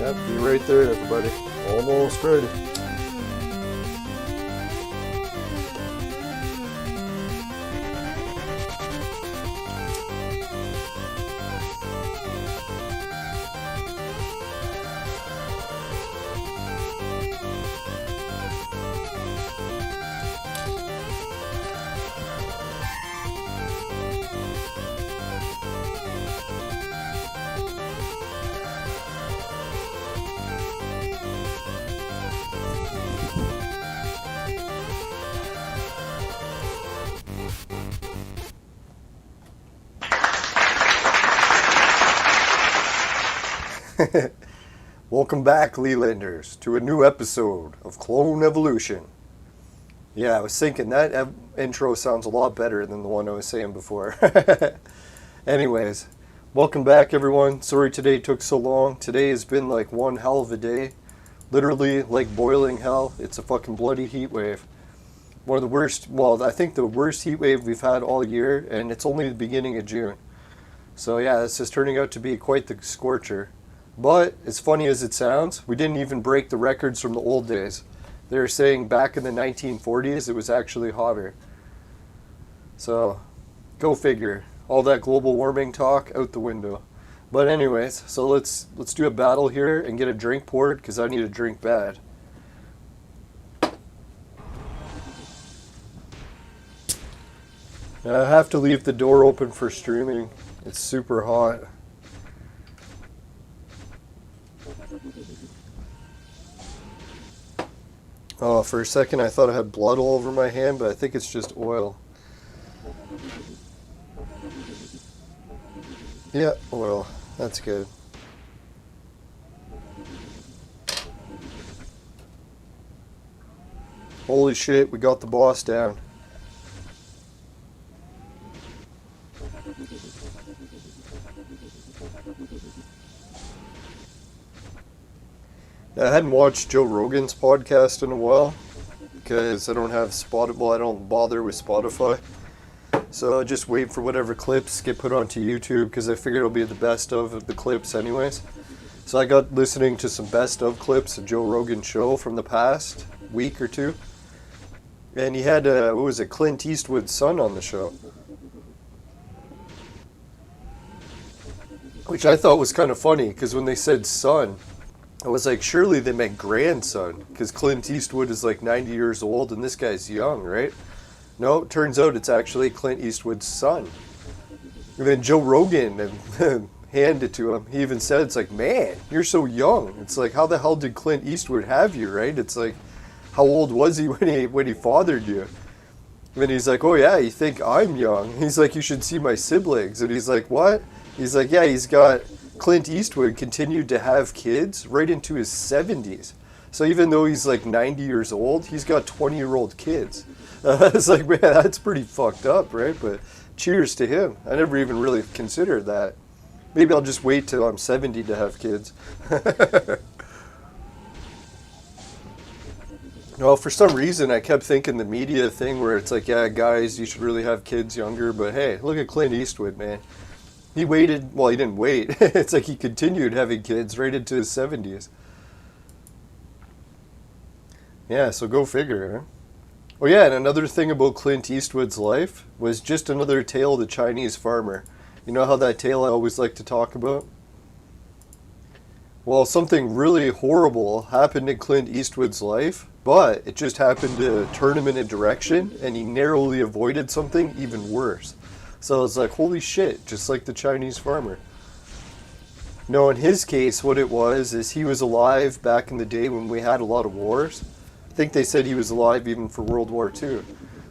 Yep, be right there, everybody. Almost ready. Welcome back, Lelanders, to a new episode of Clone Evolution. Yeah, I was thinking that intro sounds a lot better than the one I was saying before. Anyways, welcome back, everyone. Sorry today took so long. Today has been like one hell of a day. Literally like boiling hell. It's a fucking bloody heat wave. One of the worst, well, I think the worst heat wave we've had all year, and it's only the beginning of June. So yeah, this is turning out to be quite the scorcher. But, as funny as it sounds, we didn't even break the records from the old days. They were saying back in the 1940s it was actually hotter. So, go figure. All that global warming talk out the window. But anyways, so let's do a battle here and get a drink poured, because I need a drink bad. I have to leave the door open for streaming. It's super hot. Oh, for a second I thought I had blood all over my hand, but I think it's just oil. Yeah, oil. That's good. Holy shit, we got the boss down. I hadn't watched Joe Rogan's podcast in a while because I don't have Spotify. Well, I don't bother with Spotify, so I just wait for whatever clips get put onto YouTube because I figured it'll be the best of the clips anyways. So I got listening to some best of clips of Joe Rogan's show from the past week or two, and he had what was it, Clint Eastwood's son on the show, which I thought was kind of funny because when they said son, I was like, surely they meant grandson, because Clint Eastwood is like 90 years old and this guy's young, right? No, it turns out it's actually Clint Eastwood's son. And then Joe Rogan handed it to him. He even said, it's like, man, you're so young. It's like, how the hell did Clint Eastwood have you, right? It's like, how old was he when he fathered you? And then he's like, oh yeah, you think I'm young? He's like, you should see my siblings. And he's like, what? He's like, yeah, he's got... Clint Eastwood continued to have kids right into his 70s. So even though he's like 90 years old, he's got 20-year-old kids. It's like, man, that's pretty fucked up, right? But cheers to him. I never even really considered that. Maybe I'll just wait till I'm 70 to have kids. Well, for some reason, I kept thinking the media thing where it's like, yeah, guys, you should really have kids younger. But hey, look at Clint Eastwood, man. He waited, well, he didn't wait. It's like he continued having kids right into his 70s. Yeah, so go figure, huh? Oh yeah, and another thing about Clint Eastwood's life was just another tale of the Chinese farmer. You know how that tale I always like to talk about? Well, something really horrible happened in Clint Eastwood's life, but it just happened to turn him in a direction, and he narrowly avoided something even worse. So I was like, holy shit, just like the Chinese farmer. No, in his case, what it was is he was alive back in the day when we had a lot of wars. I think they said he was alive even for World War II.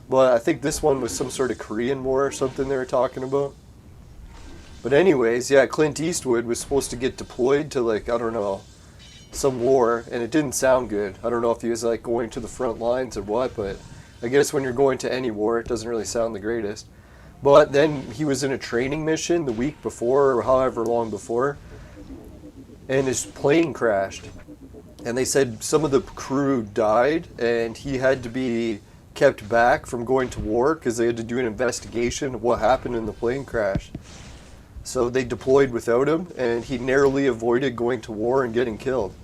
But I think this one was some sort of Korean War or something they were talking about. But anyways, yeah, Clint Eastwood was supposed to get deployed to, like, I don't know, some war, and it didn't sound good. I don't know if he was, like, going to the front lines or what, but I guess when you're going to any war, it doesn't really sound the greatest. But then he was in a training mission the week before, or however long before, and his plane crashed. And they said some of the crew died, and he had to be kept back from going to war because they had to do an investigation of what happened in the plane crash. So they deployed without him, and he narrowly avoided going to war and getting killed.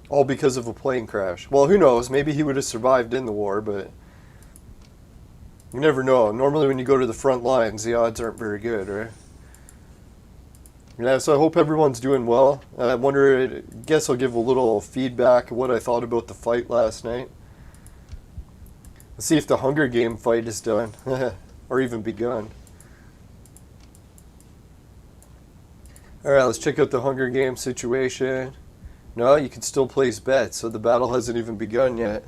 All because of a plane crash. Well, who knows? Maybe he would have survived in the war, but you never know. Normally when you go to the front lines, the odds aren't very good, right? Yeah, so I hope everyone's doing well. I guess I'll give a little feedback of what I thought about the fight last night. Let's see if the Hunger Game fight is done, or even begun. Alright, let's check out the Hunger Game situation. No, you can still place bets, so the battle hasn't even begun yet.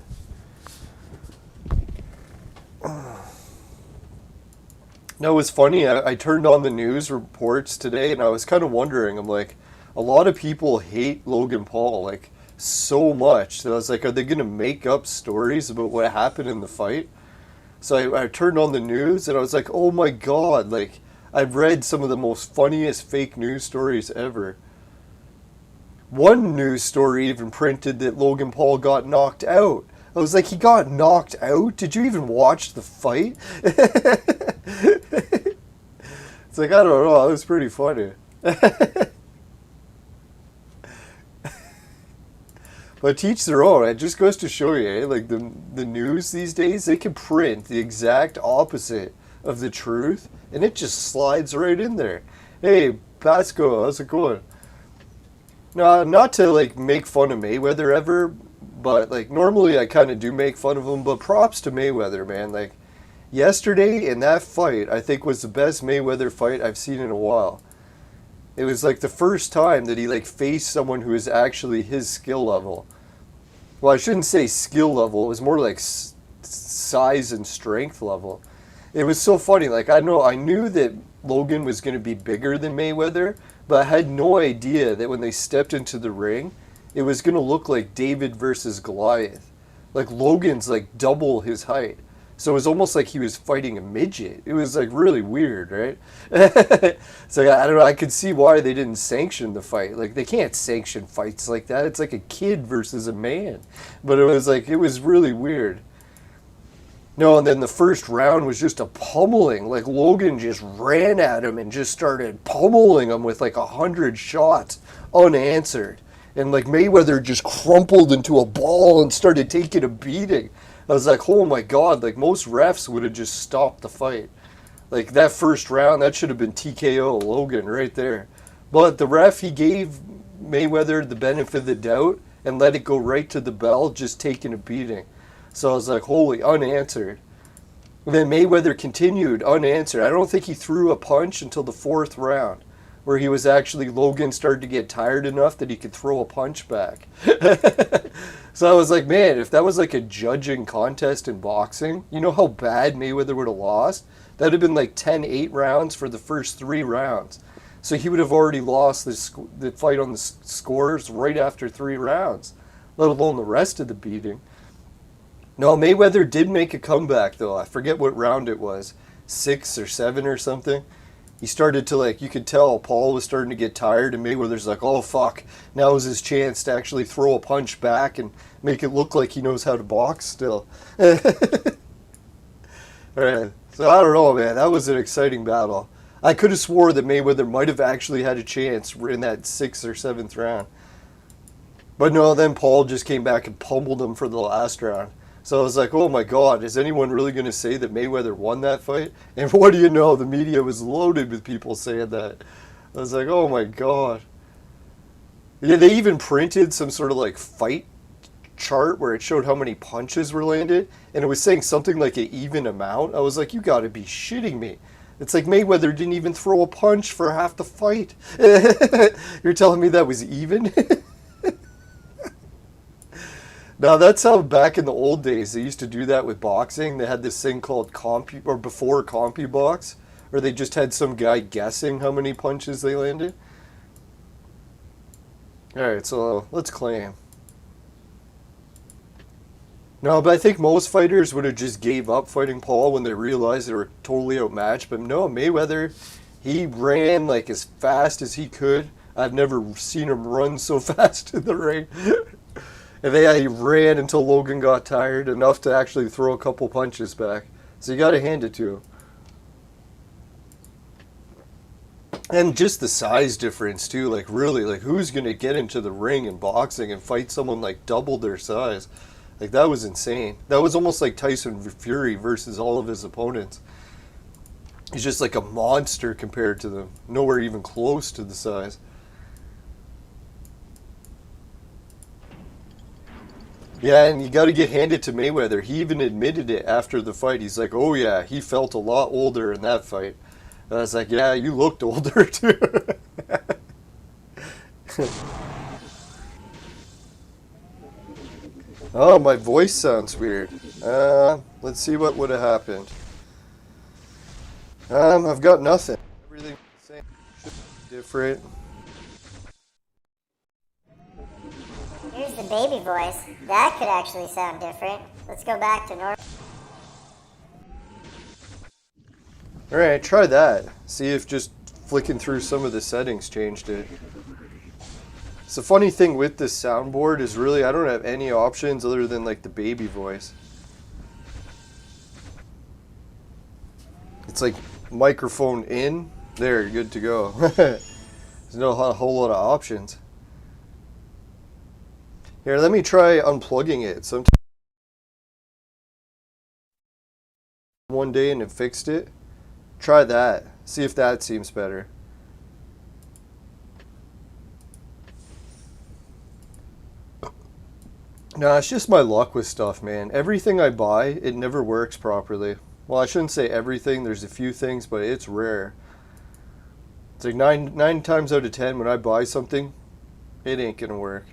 No, it was funny. I turned on the news reports today, and I was kind of wondering. I'm like, a lot of people hate Logan Paul, like, so much. So I was like, are they going to make up stories about what happened in the fight? So I turned on the news, and I was like, oh my god, like, I've read some of the most funniest fake news stories ever. One news story even printed that Logan Paul got knocked out. I was like, he got knocked out? Did you even watch the fight? It's like, I don't know, it was pretty funny. But teach their own. It just goes to show you, eh? Like the news these days, they can print the exact opposite of the truth, and it just slides right in there. Hey, Pasco, how's it going? No, not to like make fun of Mayweather ever, but like normally I kind of do make fun of him, but props to Mayweather, man. Like yesterday in that fight, I think was the best Mayweather fight I've seen in a while. It was like the first time that he like faced someone who is actually his skill level. Well, I shouldn't say skill level, it was more like size and strength level. It was so funny. Like I knew that Logan was going to be bigger than Mayweather, but I had no idea that when they stepped into the ring, it was going to look like David versus Goliath. Like Logan's like double his height. So it was almost like he was fighting a midget. It was like really weird, right? So I don't know, I could see why they didn't sanction the fight. Like they can't sanction fights like that. It's like a kid versus a man. But it was really weird. No, and then the first round was just a pummeling. Like Logan just ran at him and just started pummeling him with like 100 shots unanswered. And like Mayweather just crumpled into a ball and started taking a beating. I was like, oh my god, like most refs would have just stopped the fight. Like that first round, that should have been TKO Logan right there. But the ref, he gave Mayweather the benefit of the doubt and let it go right to the bell, just taking a beating. So I was like, holy, unanswered. And then Mayweather continued unanswered. I don't think he threw a punch until the fourth round, where he was actually, Logan started to get tired enough that he could throw a punch back. So I was like, man, if that was like a judging contest in boxing, you know how bad Mayweather would have lost? That would have been like 10-8 rounds for the first 3 rounds. So he would have already lost the fight on the scores right after 3 rounds, let alone the rest of the beating. No, Mayweather did make a comeback, though. I forget what round it was, 6 or 7 or something. He started to, like, you could tell Paul was starting to get tired, and Mayweather's like, oh, fuck, now is his chance to actually throw a punch back and make it look like he knows how to box still. All right, so I don't know, man. That was an exciting battle. I could have swore that Mayweather might have actually had a chance in that 6th or 7th round. But no, then Paul just came back and pummeled him for the last round. So I was like, oh my god, is anyone really going to say that Mayweather won that fight? And what do you know, the media was loaded with people saying that. I was like, oh my god. Yeah, they even printed some sort of like fight chart where it showed how many punches were landed, and it was saying something like an even amount. I was like, you got to be shitting me. It's like Mayweather didn't even throw a punch for half the fight. You're telling me that was even? Now that's how back in the old days they used to do that with boxing. They had this thing called or before CompuBox, or they just had some guy guessing how many punches they landed. Alright, so let's claim. No, but I think most fighters would have just gave up fighting Paul when they realized they were totally outmatched. But no, Mayweather, he ran like as fast as he could. I've never seen him run so fast in the ring. And he ran until Logan got tired enough to actually throw a couple punches back. So you got to hand it to him. And just the size difference too. Like really, like who's going to get into the ring in boxing and fight someone like double their size? Like that was insane. That was almost like Tyson Fury versus all of his opponents. He's just like a monster compared to them. Nowhere even close to the size. Yeah, and you got to get handed to Mayweather. He even admitted it after the fight. He's like, oh yeah, he felt a lot older in that fight. And I was like, yeah, you looked older too. Oh, my voice sounds weird. Let's see what would have happened. I've got nothing. Everything's the same. Should be different. Here's the baby voice. That could actually sound different. Let's go back to normal. Alright, try that. See if just flicking through some of the settings changed it. So the funny thing with this soundboard is really I don't have any options other than like the baby voice. It's like microphone in. There, you're good to go. There's no whole lot of options. Here, let me try unplugging it. Sometimes one day and it fixed it. Try that. See if that seems better. No, it's just my luck with stuff, man. Everything I buy, it never works properly. Well, I shouldn't say everything. There's a few things, but it's rare. It's like nine times out of 10 when I buy something, it ain't gonna work.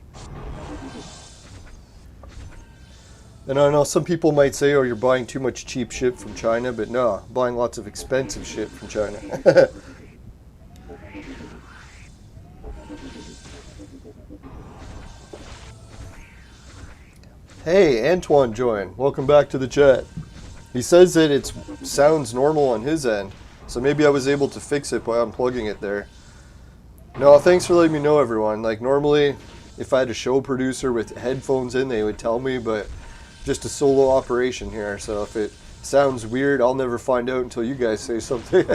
And I know some people might say, oh, you're buying too much cheap shit from China, but no, I'm buying lots of expensive shit from China. Hey, Antoine joined. Welcome back to the chat. He says that it sounds normal on his end, so maybe I was able to fix it by unplugging it there. No, thanks for letting me know, everyone. Like, normally, if I had a show producer with headphones in, they would tell me, but just a solo operation here, so if it sounds weird, I'll never find out until you guys say something.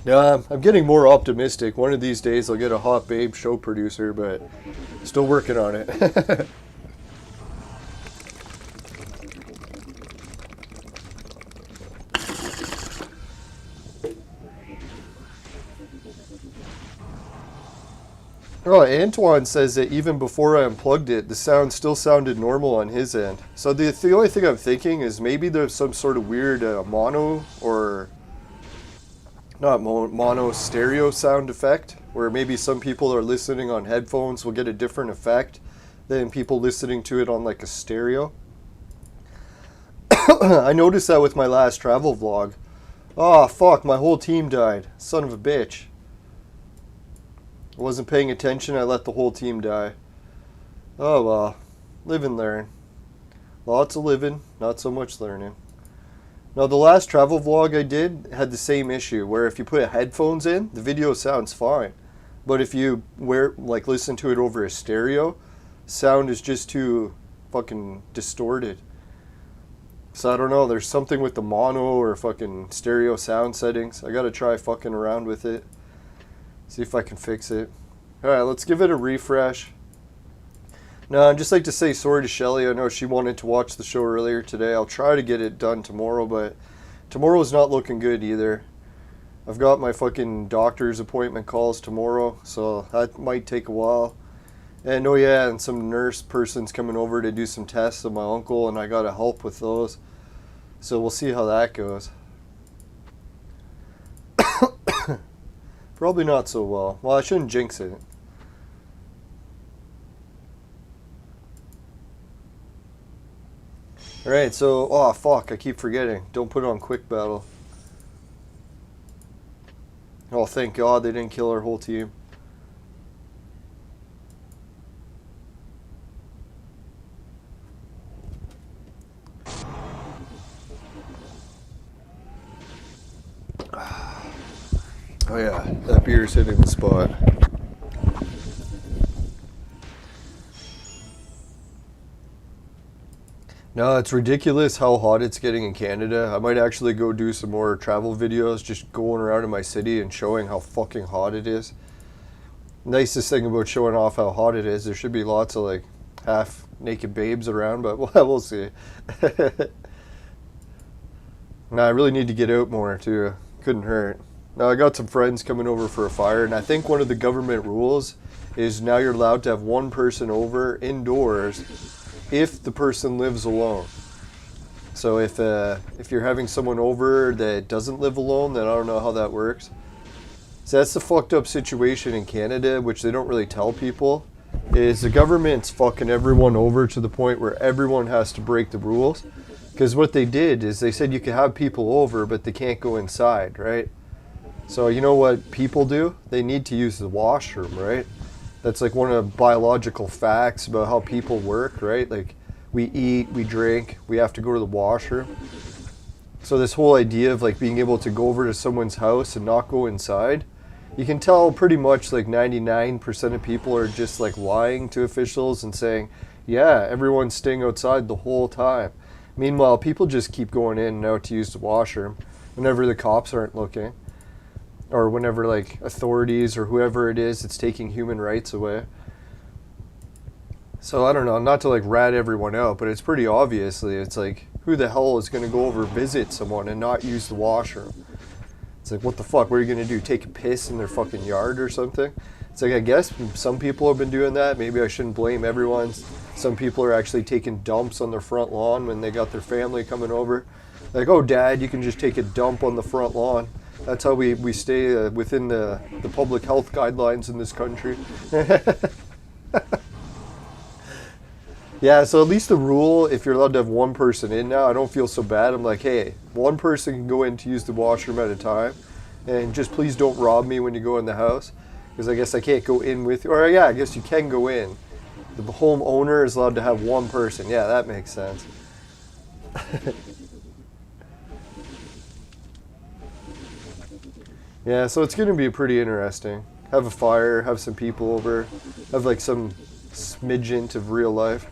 No, I'm getting more optimistic. One of these days I'll get a hot babe show producer, but still working on it. Oh, Antoine says that even before I unplugged it, the sound still sounded normal on his end. So the only thing I'm thinking is maybe there's some sort of weird mono or not mono stereo sound effect, where maybe some people are listening on headphones will get a different effect than people listening to it on like a stereo. I noticed that with my last travel vlog. Oh fuck, my whole team died. Son of a bitch. I wasn't paying attention, I let the whole team die. Oh well, live and learn. Lots of living, not so much learning. Now the last travel vlog I did had the same issue, where if you put headphones in, the video sounds fine. But if you listen to it over a stereo, sound is just too fucking distorted. So I don't know, there's something with the mono or fucking stereo sound settings. I gotta try fucking around with it. See if I can fix it. Alright, let's give it a refresh. Now, I'd just like to say sorry to Shelly. I know she wanted to watch the show earlier today. I'll try to get it done tomorrow, but tomorrow's not looking good either. I've got my fucking doctor's appointment calls tomorrow, so that might take a while. And oh yeah, and some nurse person's coming over to do some tests on my uncle, and I gotta help with those. So we'll see how that goes. Probably not so well. Well, I shouldn't jinx it. Alright, so, oh fuck, I keep forgetting. Don't put it on quick battle. Oh, thank God they didn't kill our whole team. Oh yeah, that beer's hitting the spot. No, it's ridiculous how hot it's getting in Canada. I might actually go do some more travel videos, just going around in my city and showing how fucking hot it is. Nicest thing about showing off how hot it is, there should be lots of like half naked babes around, but we'll see. No, I really need to get out more too. Couldn't hurt. Now I got some friends coming over for a fire, and I think one of the government rules is now you're allowed to have one person over indoors if the person lives alone. So if you're having someone over that doesn't live alone, then I don't know how that works. So that's the fucked up situation in Canada, which they don't really tell people, is the government's fucking everyone over to the point where everyone has to break the rules. Because what they did is they said you can have people over, but they can't go inside, right? So you know what people do? They need to use the washroom, right? That's like one of the biological facts about how people work, right? Like we eat, we drink, we have to go to the washroom. So this whole idea of like being able to go over to someone's house and not go inside, you can tell pretty much like 99% of people are just like lying to officials and saying, yeah, everyone's staying outside the whole time. Meanwhile, people just keep going in and out to use the washroom whenever the cops aren't looking. Or whenever like authorities or whoever it is that's taking human rights away. So I don't know, not to like rat everyone out, but it's pretty obviously, it's like, who the hell is going to go over visit someone and not use the washroom? It's like, what the fuck, what are you going to do, take a piss in their fucking yard or something? It's like, I guess some people have been doing that, maybe I shouldn't blame everyone. Some people are actually taking dumps on their front lawn when they got their family coming over. Like, oh dad, you can just take a dump on the front lawn. That's how we stay within the public health guidelines in this country. Yeah, so at least the rule, if you're allowed to have one person in now, I don't feel so bad. I'm like, hey, one person can go in to use the washroom at a time. And just please don't rob me when you go in the house. Because I guess I can't go in with you. Or yeah, I guess you can go in. The home owner is allowed to have one person. Yeah, that makes sense. Yeah, so it's going to be pretty interesting. Have a fire, have some people over, have like some smidgen of real life.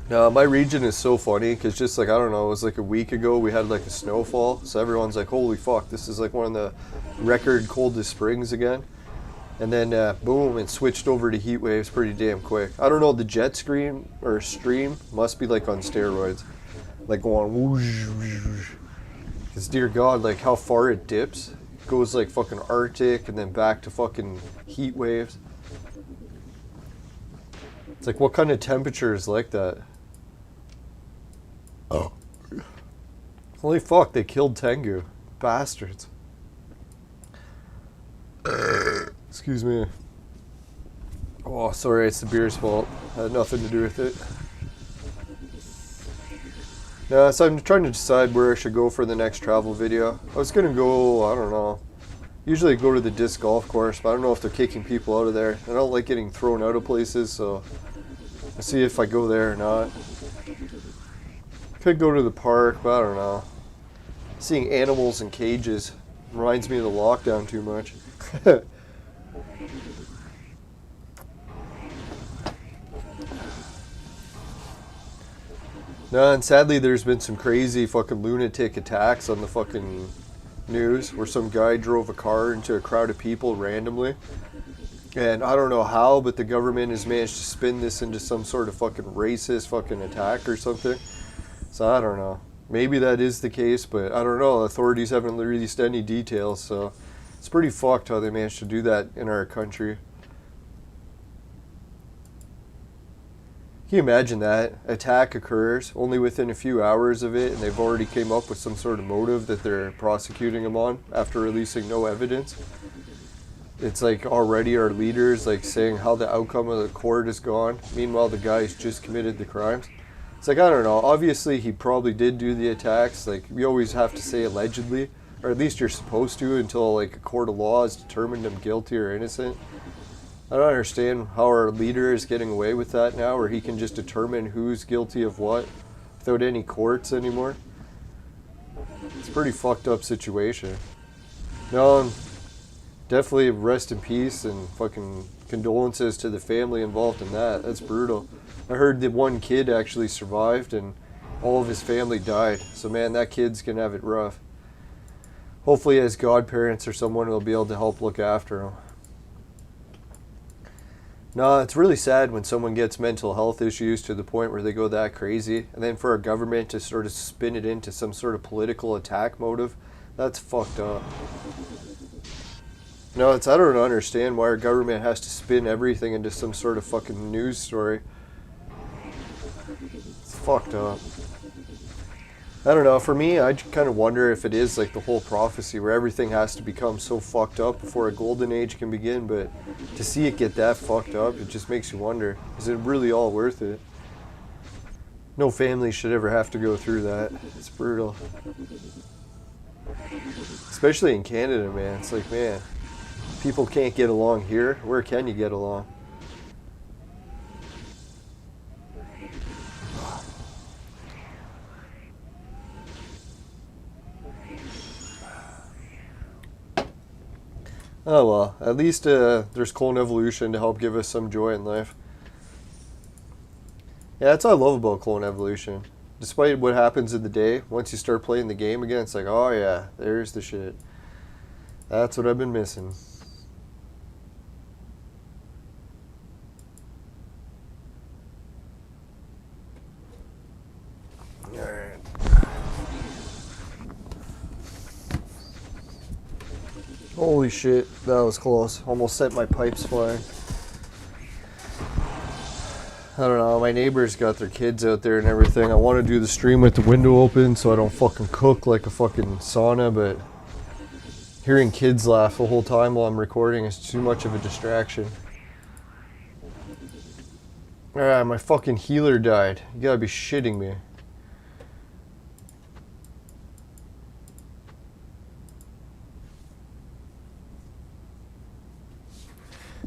No, my region is so funny because just like, I don't know, it was like a week ago we had like a snowfall. So everyone's like, holy fuck, this is like one of the record coldest springs again. And then boom, it switched over to heat waves pretty damn quick. I don't know, the jet stream must be like on steroids. Like going whoosh, whoosh. Because dear God, like how far it dips. It goes like fucking Arctic and then back to fucking heat waves. It's like, what kind of temperature is like that? Oh. Holy fuck, they killed Tengu. Bastards. Excuse me. Oh, sorry, it's the beer's fault. Had nothing to do with it. No, so I'm trying to decide where I should go for the next travel video. I was gonna go, I don't know. Usually go to the disc golf course, but I don't know if they're kicking people out of there. I don't like getting thrown out of places, so I'll see if I go there or not. Could go to the park, but I don't know. Seeing animals in cages reminds me of the lockdown too much. No, and sadly there's been some crazy fucking lunatic attacks on the fucking news where some guy drove a car into a crowd of people randomly. And I don't know how, but the government has managed to spin this into some sort of fucking racist fucking attack or something. So I don't know. Maybe that is the case, but I don't know. Authorities haven't released any details, so It's pretty fucked how they managed to do that in our country. Can you imagine that? Attack occurs only within a few hours of it, and they've already came up with some sort of motive that they're prosecuting him on after releasing no evidence. It's like already our leaders like saying how the outcome of the court is gone. Meanwhile, the guy's just committed the crimes. It's like, I don't know. Obviously, he probably did do the attacks. Like, we always have to say allegedly, or at least you're supposed to until like a court of law has determined him guilty or innocent. I don't understand how our leader is getting away with that now, where he can just determine who's guilty of what without any courts anymore. It's a pretty fucked up situation. No, definitely rest in peace and fucking condolences to the family involved in that. That's brutal. I heard that one kid actually survived and all of his family died. So man, that kid's gonna have it rough. Hopefully his godparents or someone will be able to help look after him. No, it's really sad when someone gets mental health issues to the point where they go that crazy. And then for our government to sort of spin it into some sort of political attack motive, that's fucked up. No, I don't understand why our government has to spin everything into some sort of fucking news story. It's fucked up. I don't know, for me, I kind of wonder if it is like the whole prophecy where everything has to become so fucked up before a golden age can begin, but to see it get that fucked up, it just makes you wonder, is it really all worth it? No family should ever have to go through that. It's brutal. Especially in Canada, man. It's like, man, people can't get along here. Where can you get along? Oh well, at least there's Clone Evolution to help give us some joy in life. Yeah, that's what I love about Clone Evolution. Despite what happens in the day, once you start playing the game again, it's like, oh yeah, there's the shit. That's what I've been missing. Alright. Holy shit, that was close. Almost set my pipes flying. I don't know, my neighbors got their kids out there and everything. I want to do the stream with the window open so I don't fucking cook like a fucking sauna, but hearing kids laugh the whole time while I'm recording is too much of a distraction. Alright, my fucking healer died. You gotta be shitting me.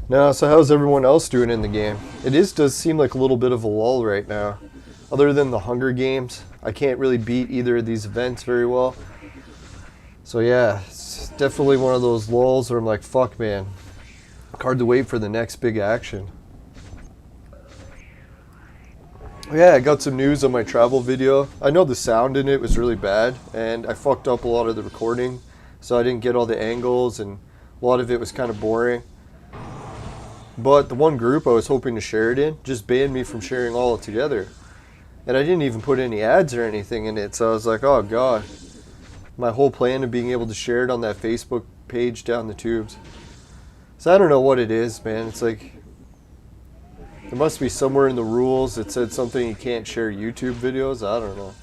No, so how's everyone else doing in the game? It does seem like a little bit of a lull right now. Other than the Hunger Games, I can't really beat either of these events very well. So yeah, it's definitely one of those lulls where I'm like, fuck man, hard to wait for the next big action. Yeah, I got some news on my travel video. I know the sound in it was really bad, and I fucked up a lot of the recording, so I didn't get all the angles, and a lot of it was kind of boring. But the one group I was hoping to share it in just banned me from sharing all it together. And I didn't even put any ads or anything in it, so I was like, oh god. My whole plan of being able to share it on that Facebook page down the tubes. So I don't know what it is, man. It's like, there must be somewhere in the rules that said something you can't share YouTube videos. I don't know.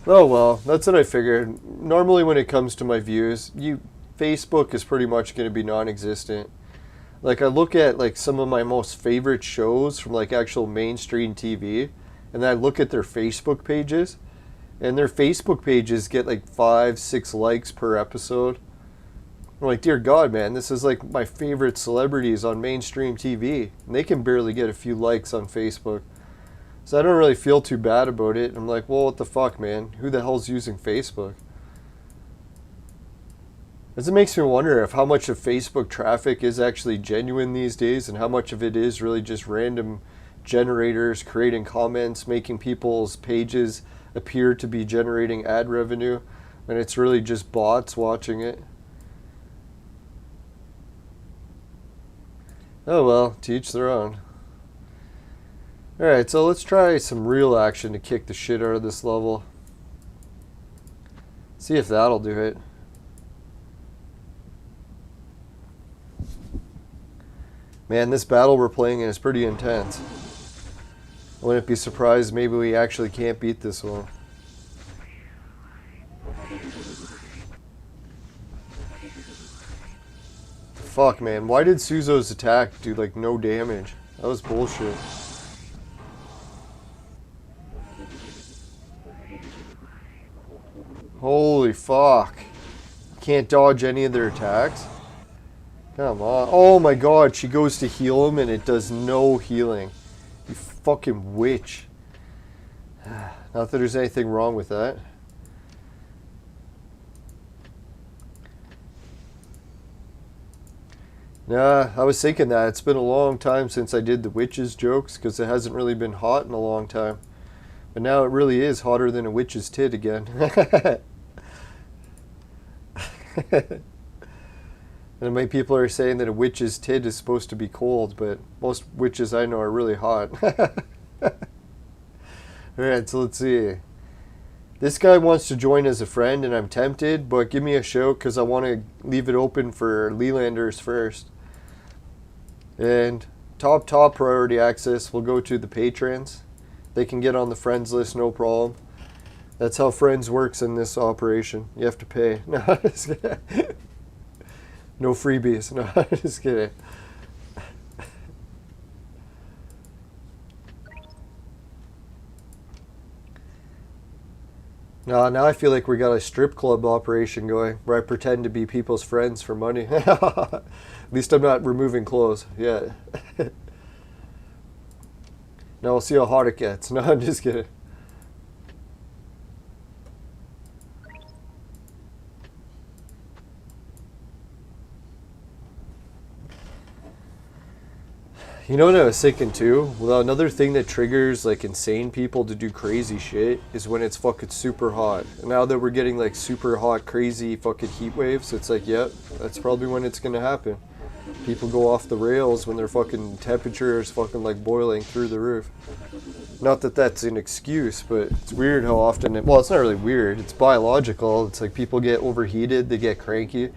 Oh well, that's what I figured. Normally when it comes to my views, Facebook is pretty much going to be non-existent. Like I look at like some of my most favorite shows from like actual mainstream TV, and then I look at their Facebook pages, and their Facebook pages get like 5-6 likes per episode. I'm like, dear God, man, this is like my favorite celebrities on mainstream TV, and they can barely get a few likes on Facebook. So I don't really feel too bad about it. I'm like, well, what the fuck, man? Who the hell's using Facebook? It makes me wonder if how much of Facebook traffic is actually genuine these days and how much of it is really just random generators creating comments, making people's pages appear to be generating ad revenue, and it's really just bots watching it. Oh well, to each their own. Alright, so let's try some real action to kick the shit out of this level. See if that'll do it. Man, this battle we're playing in is pretty intense. I wouldn't be surprised maybe we actually can't beat this one. Fuck, man. Why did Suzo's attack do, like, no damage? That was bullshit. Holy fuck. Can't dodge any of their attacks? Come on. Oh my god, she goes to heal him and it does no healing. You fucking witch. Not that there's anything wrong with that. Nah, I was thinking that. It's been a long time since I did the witches jokes because it hasn't really been hot in a long time. But now it really is hotter than a witch's tit again. And many people are saying that a witch's tit is supposed to be cold, but most witches I know are really hot. Alright, so let's see. This guy wants to join as a friend, and I'm tempted, but give me a shout because I want to leave it open for Lelanders first. And top priority access will go to the patrons. They can get on the friends list, no problem. That's how friends works in this operation. You have to pay. No, just kidding. No freebies. No, just kidding. Now I feel like we got a strip club operation going where I pretend to be people's friends for money. At least I'm not removing clothes yet. Now we'll see how hot it gets. No, I'm just kidding. You know what I was thinking too? Well, another thing that triggers like insane people to do crazy shit is when it's fucking super hot. And now that we're getting like super hot, crazy fucking heat waves, it's like, yep, that's probably when it's gonna happen. People go off the rails when their fucking temperature is fucking like boiling through the roof. Not that that's an excuse, but it's weird how often well, it's not really weird. It's biological. It's like people get overheated, they get cranky.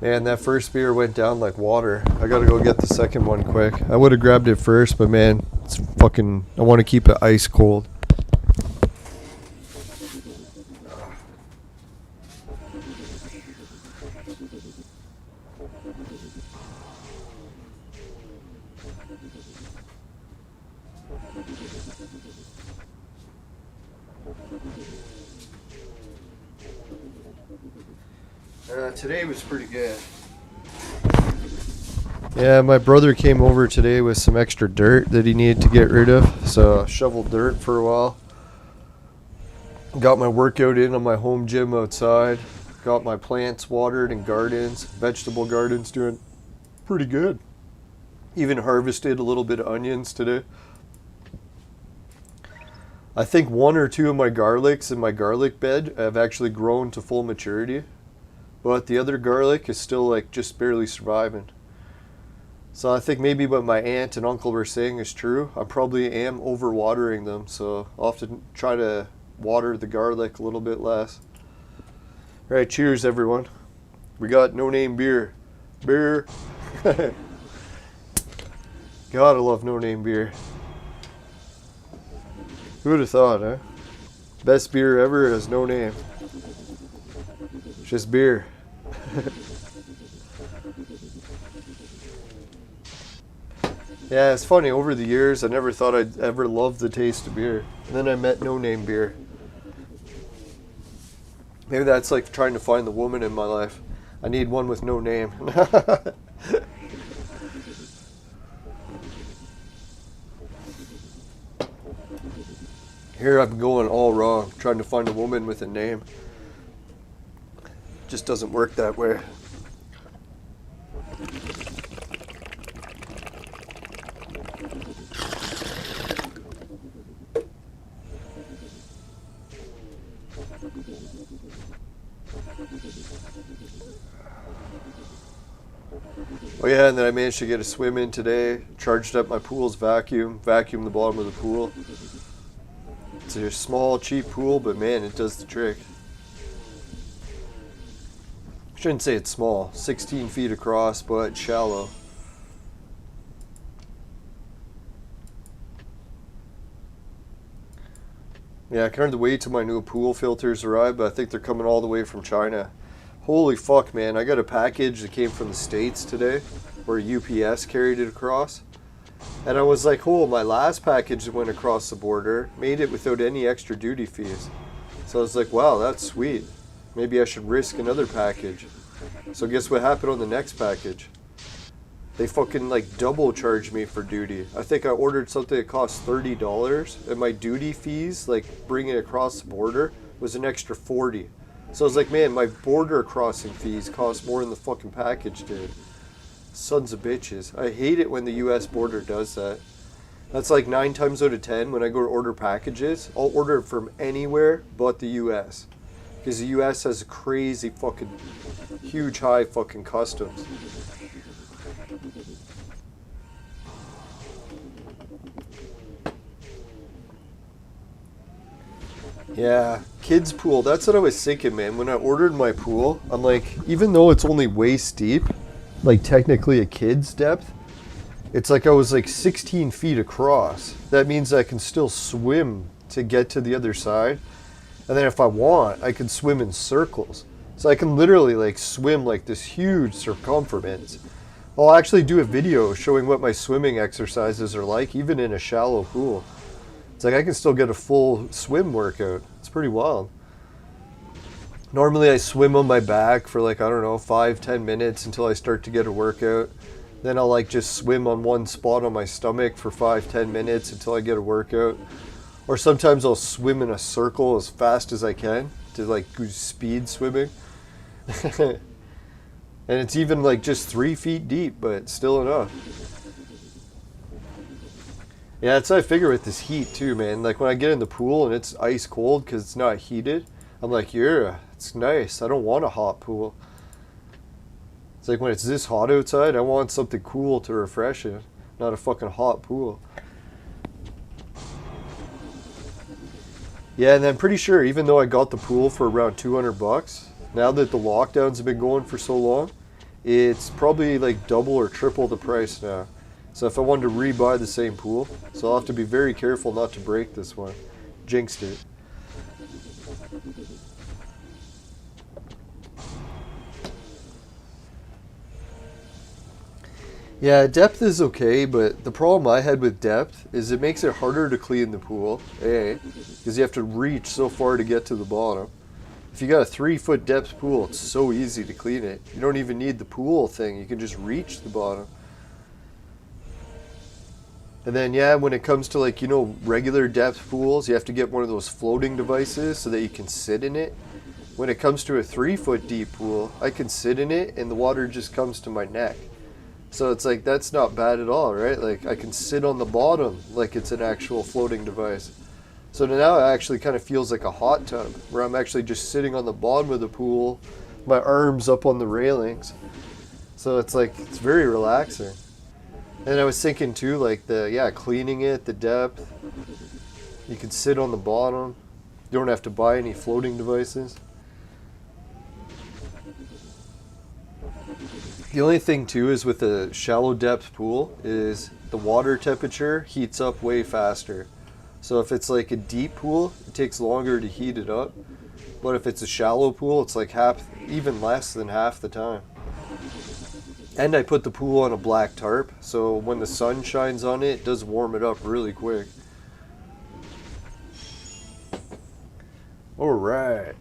Man, that first beer went down like water. I gotta go get the second one quick. I would have grabbed it first, but man, it's fucking, I want to keep it ice cold. Today was pretty good. Yeah, my brother came over today with some extra dirt that he needed to get rid of, so I shoveled dirt for a while. Got my workout in on my home gym outside. Got my plants watered and gardens, vegetable gardens doing pretty good. Even harvested a little bit of onions today. I think one or two of my garlics in my garlic bed have actually grown to full maturity. But the other garlic is still like just barely surviving. So I think maybe what my aunt and uncle were saying is true. I probably am overwatering them, so I'll have to try to water the garlic a little bit less. Alright, cheers everyone. We got no name beer. Beer. God, I love no name beer. Who would have thought, huh? Best beer ever has no name. It's just beer. Yeah, it's funny, over the years I never thought I'd ever love the taste of beer. And then I met no name beer. Maybe that's like trying to find the woman in my life. I need one with no name. Here I'm going all wrong, trying to find a woman with a name. Just doesn't work that way. Oh yeah, and then I managed to get a swim in today, charged up my pool's vacuum, vacuumed the bottom of the pool. It's a small, cheap pool, but man, it does the trick. Shouldn't say it's small. 16 feet across, but shallow. Yeah, I can't wait till my new pool filters arrive, but I think they're coming all the way from China. Holy fuck, man. I got a package that came from the States today, where UPS carried it across. And I was like, oh, my last package that went across the border made it without any extra duty fees. So I was like, wow, that's sweet. Maybe I should risk another package. So guess what happened on the next package? They fucking like double charged me for duty. I think I ordered something that cost $30, and my duty fees, like bringing it across the border, was an extra $40. So I was like, man, my border crossing fees cost more than the fucking package did. Sons of bitches. I hate it when the US border does that. That's like 9 times out of 10 when I go to order packages, I'll order it from anywhere but the US. Because the US has a crazy fucking huge high fucking customs. Yeah, kids pool, that's what I was thinking, man. When I ordered my pool, I'm like, even though it's only waist deep, like technically a kid's depth, it's like I was like 16 feet across. That means I can still swim to get to the other side. And then if I want, I can swim in circles. So I can literally like swim like this huge circumference. I'll actually do a video showing what my swimming exercises are like, even in a shallow pool. It's like I can still get a full swim workout. It's pretty wild. Normally I swim on my back for like, I don't know, 5-10 minutes until I start to get a workout. Then I'll like just swim on one spot on my stomach for 5-10 minutes until I get a workout. Or sometimes I'll swim in a circle as fast as I can to like do speed swimming. And it's even like just 3 feet deep, but still enough. Yeah, that's what I figure with this heat too, man. Like when I get in the pool and it's ice cold because it's not heated, I'm like, yeah, it's nice. I don't want a hot pool. It's like when it's this hot outside, I want something cool to refresh it, not a fucking hot pool. Yeah, and I'm pretty sure even though I got the pool for around $200, now that the lockdowns have been going for so long, it's probably like double or triple the price now. So if I wanted to rebuy the same pool, so I'll have to be very careful not to break this one. Jinxed it. Yeah, depth is okay, but the problem I had with depth is it makes it harder to clean the pool, A, because you have to reach so far to get to the bottom. If you got a 3-foot depth pool, it's so easy to clean it. You don't even need the pool thing, you can just reach the bottom. And then, yeah, when it comes to like, you know, regular depth pools, you have to get one of those floating devices so that you can sit in it. When it comes to a 3-foot deep pool, I can sit in it and the water just comes to my neck. So it's like, that's not bad at all, right? Like I can sit on the bottom like it's an actual floating device. So now it actually kind of feels like a hot tub where I'm actually just sitting on the bottom of the pool, my arms up on the railings. So it's like, it's very relaxing. And I was thinking too, like cleaning it, the depth. You can sit on the bottom. You don't have to buy any floating devices. The only thing too is with a shallow depth pool is the water temperature heats up way faster. So if it's like a deep pool, it takes longer to heat it up. But if it's a shallow pool, it's like even less than half the time. And I put the pool on a black tarp, so when the sun shines on it, it does warm it up really quick. Alright.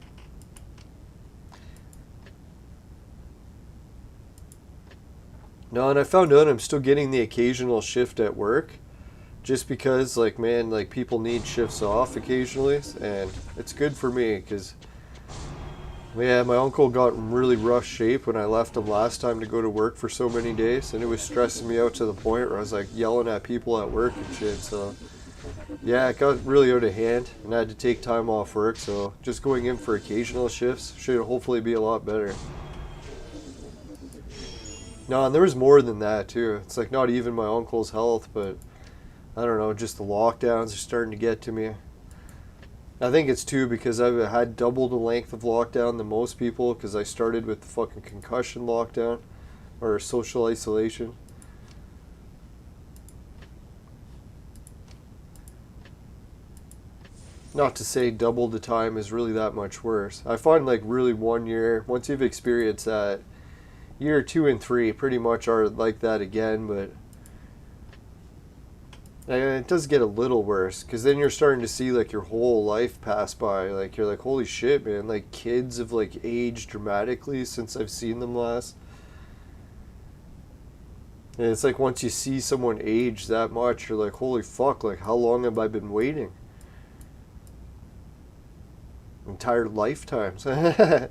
No, and I found out I'm still getting the occasional shift at work. Just because, like, man, like people need shifts off occasionally, and it's good for me, because yeah, my uncle got in really rough shape when I left him last time to go to work for so many days, and it was stressing me out to the point where I was like yelling at people at work and shit. So yeah, it got really out of hand and I had to take time off work, so just going in for occasional shifts should hopefully be a lot better. No, and there was more than that too. It's like not even my uncle's health, but I don't know, just the lockdowns are starting to get to me. I think it's 2 because I've had double the length of lockdown than most people because I started with the fucking concussion lockdown or social isolation. Not to say double the time is really that much worse. I find like really 1 year, once you've experienced that, year 2 and 3 pretty much are like that again, but it does get a little worse because then you're starting to see like your whole life pass by. Like you're like, holy shit, man, like kids have like aged dramatically since I've seen them last. And it's like once you see someone age that much, you're like, holy fuck, like how long have I been waiting? Entire lifetimes. No,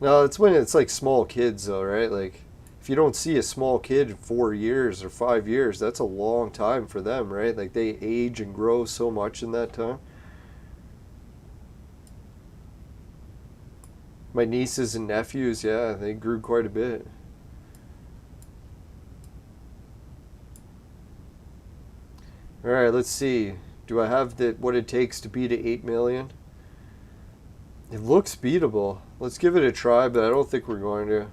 it's when it's like small kids though, right? Like if you don't see a small kid in 4 years or 5 years, that's a long time for them, right? Like they age and grow so much in that time. My nieces and nephews, yeah, they grew quite a bit. All right, let's see. Do I have what it takes to beat 8 million? It looks beatable. Let's give it a try, but I don't think we're going to.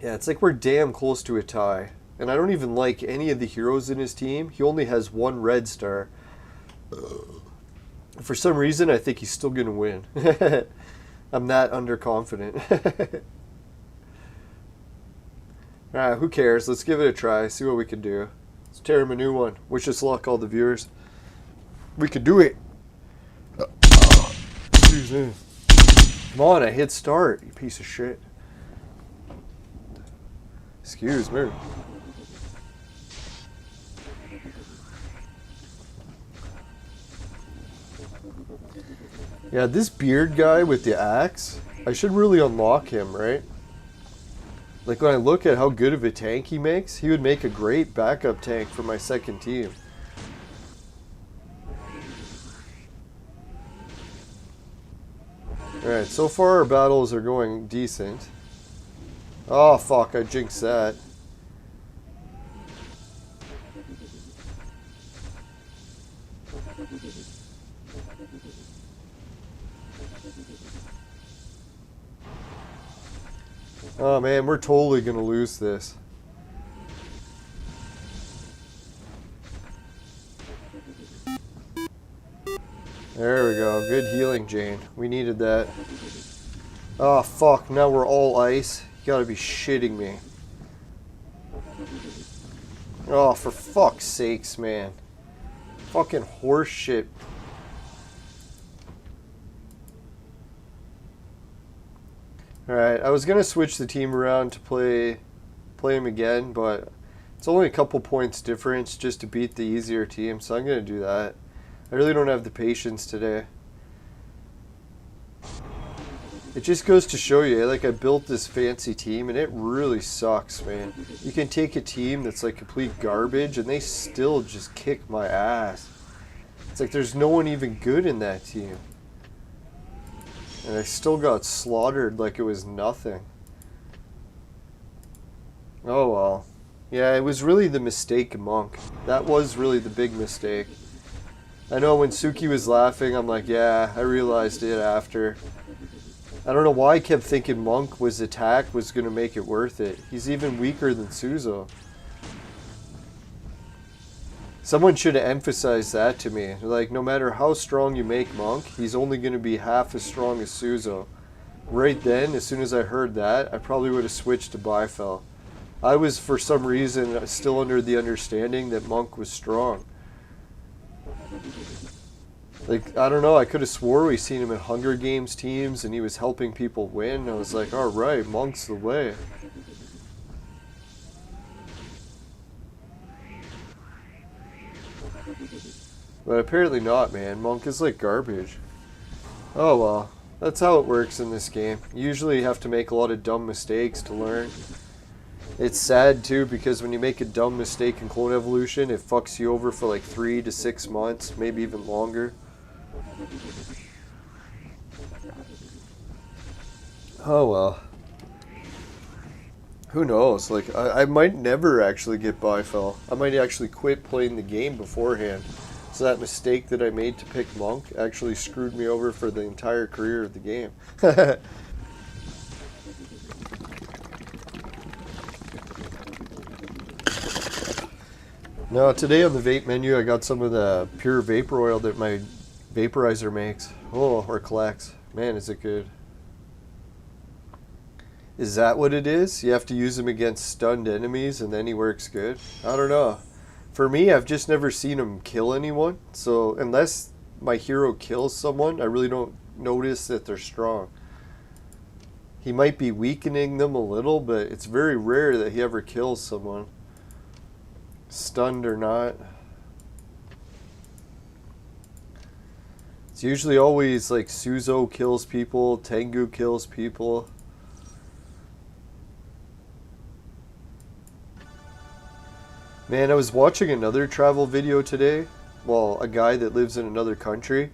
Yeah, it's like we're damn close to a tie. And I don't even like any of the heroes in his team. He only has 1 red star. For some reason, I think he's still going to win. I'm that underconfident. Alright, who cares? Let's give it a try. See what we can do. Let's tear him a new one. Wish us luck, all the viewers. We can do it. Excuse me. Come on, I hit start, you piece of shit. Excuse me. Yeah, this beard guy with the axe, I should really unlock him, right? Like when I look at how good of a tank he makes, he would make a great backup tank for my second team. Alright, so far our battles are going decent. Oh fuck, I jinxed that. Oh man, we're totally gonna lose this. There we go. Good healing, Jane. We needed that. Oh, fuck. Now we're all ice. You gotta be shitting me. Oh, for fuck's sakes, man. Fucking horse shit. Alright, I was gonna switch the team around to play him again, but it's only a couple points difference just to beat the easier team, so I'm gonna do that. I really don't have the patience today. It just goes to show you, like I built this fancy team and it really sucks, man. You can take a team that's like complete garbage and they still just kick my ass. It's like there's no one even good in that team. And I still got slaughtered like it was nothing. Oh well. Yeah, it was really the mistake Monk. That was really the big mistake. I know when Suki was laughing, I'm like, yeah, I realized it after. I don't know why I kept thinking Monk was attack was going to make it worth it. He's even weaker than Suzo. Someone should have emphasized that to me. Like, no matter how strong you make Monk, he's only going to be half as strong as Suzo. Right then, as soon as I heard that, I probably would have switched to Bifel. I was, for some reason, still under the understanding that Monk was strong. Like, I don't know, I could have swore we seen him in Hunger Games teams and he was helping people win. I was like, alright, Monk's the way. But apparently not, man. Monk is like garbage. Oh well, that's how it works in this game. You usually have to make a lot of dumb mistakes to learn. It's sad too because when you make a dumb mistake in Clone Evolution, it fucks you over for like 3 to 6 months, maybe even longer. Oh well. Who knows? Like, I might never actually get Bifel. I might actually quit playing the game beforehand. So that mistake that I made to pick Monk actually screwed me over for the entire career of the game. Now today on the vape menu I got some of the pure vapor oil that my vaporizer makes. Oh, or collects. Man, is it good. Is that what it is? You have to use him against stunned enemies and then he works good? I don't know. For me, I've just never seen him kill anyone. So unless my hero kills someone, I really don't notice that they're strong. He might be weakening them a little, but it's very rare that he ever kills someone. Stunned or not. It's usually always like Suzo kills people, Tengu kills people. Man, I was watching another travel video today. Well, a guy that lives in another country.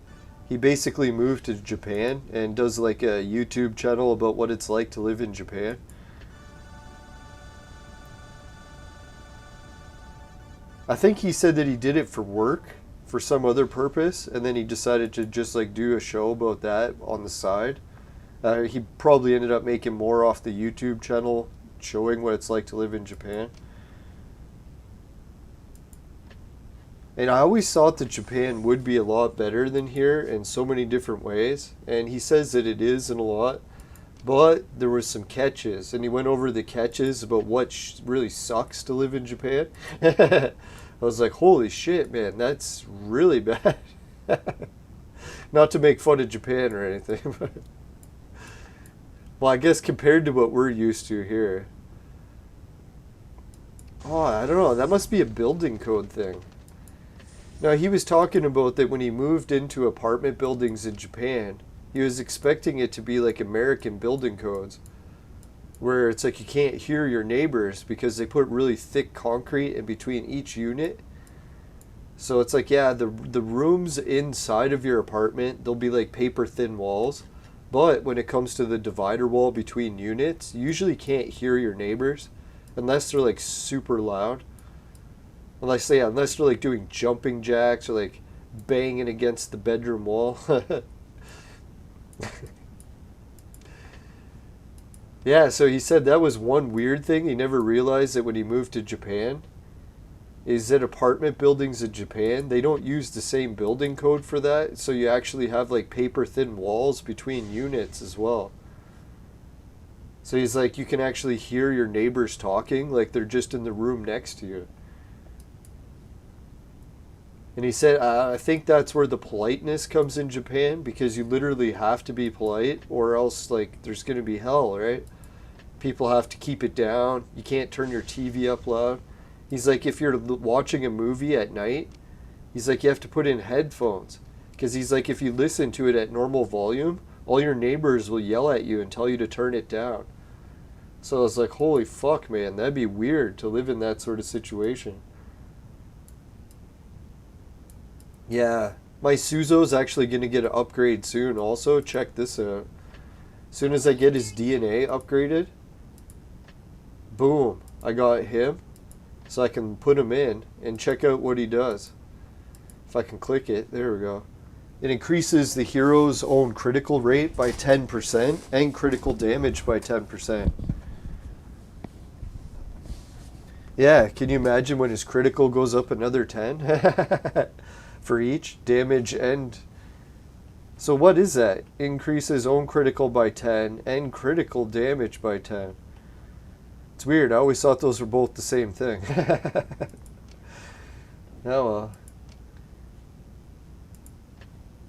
He basically moved to Japan and does like a YouTube channel about what it's like to live in Japan. I think he said that he did it for work, for some other purpose, and then he decided to just like do a show about that on the side. He probably ended up making more off the YouTube channel showing what it's like to live in Japan. And I always thought that Japan would be a lot better than here in so many different ways. And he says that it is in a lot. But there were some catches. And he went over the catches about what really sucks to live in Japan. I was like, holy shit, man, that's really bad. Not to make fun of Japan or anything. But well, I guess compared to what we're used to here. Oh, I don't know. That must be a building code thing. Now, he was talking about that when he moved into apartment buildings in Japan, he was expecting it to be like American building codes, where it's like you can't hear your neighbors because they put really thick concrete in between each unit. So it's like, yeah, the rooms inside of your apartment, they'll be like paper thin walls. But when it comes to the divider wall between units, you usually can't hear your neighbors unless they're like super loud. Unless they're like doing jumping jacks or like banging against the bedroom wall. Yeah, so he said that was one weird thing. He never realized that when he moved to Japan, is that apartment buildings in Japan, they don't use the same building code for that. So you actually have like paper thin walls between units as well. So he's like, you can actually hear your neighbors talking like they're just in the room next to you. And he said, I think that's where the politeness comes in Japan, because you literally have to be polite or else like there's going to be hell, right? People have to keep it down. You can't turn your TV up loud. He's like, if you're watching a movie at night, he's like, you have to put in headphones. Because he's like, if you listen to it at normal volume, all your neighbors will yell at you and tell you to turn it down. So I was like, holy fuck, man, that'd be weird to live in that sort of situation. Yeah, my Suzo's actually going to get an upgrade soon also. Check this out. As soon as I get his DNA upgraded, boom, I got him. So I can put him in and check out what he does. If I can click it, there we go. It increases the hero's own critical rate by 10% and critical damage by 10%. Yeah, can you imagine when his critical goes up another 10? For each damage and so what is that? Increases own critical by 10 and critical damage by 10. It's weird. I always thought those were both the same thing. Oh,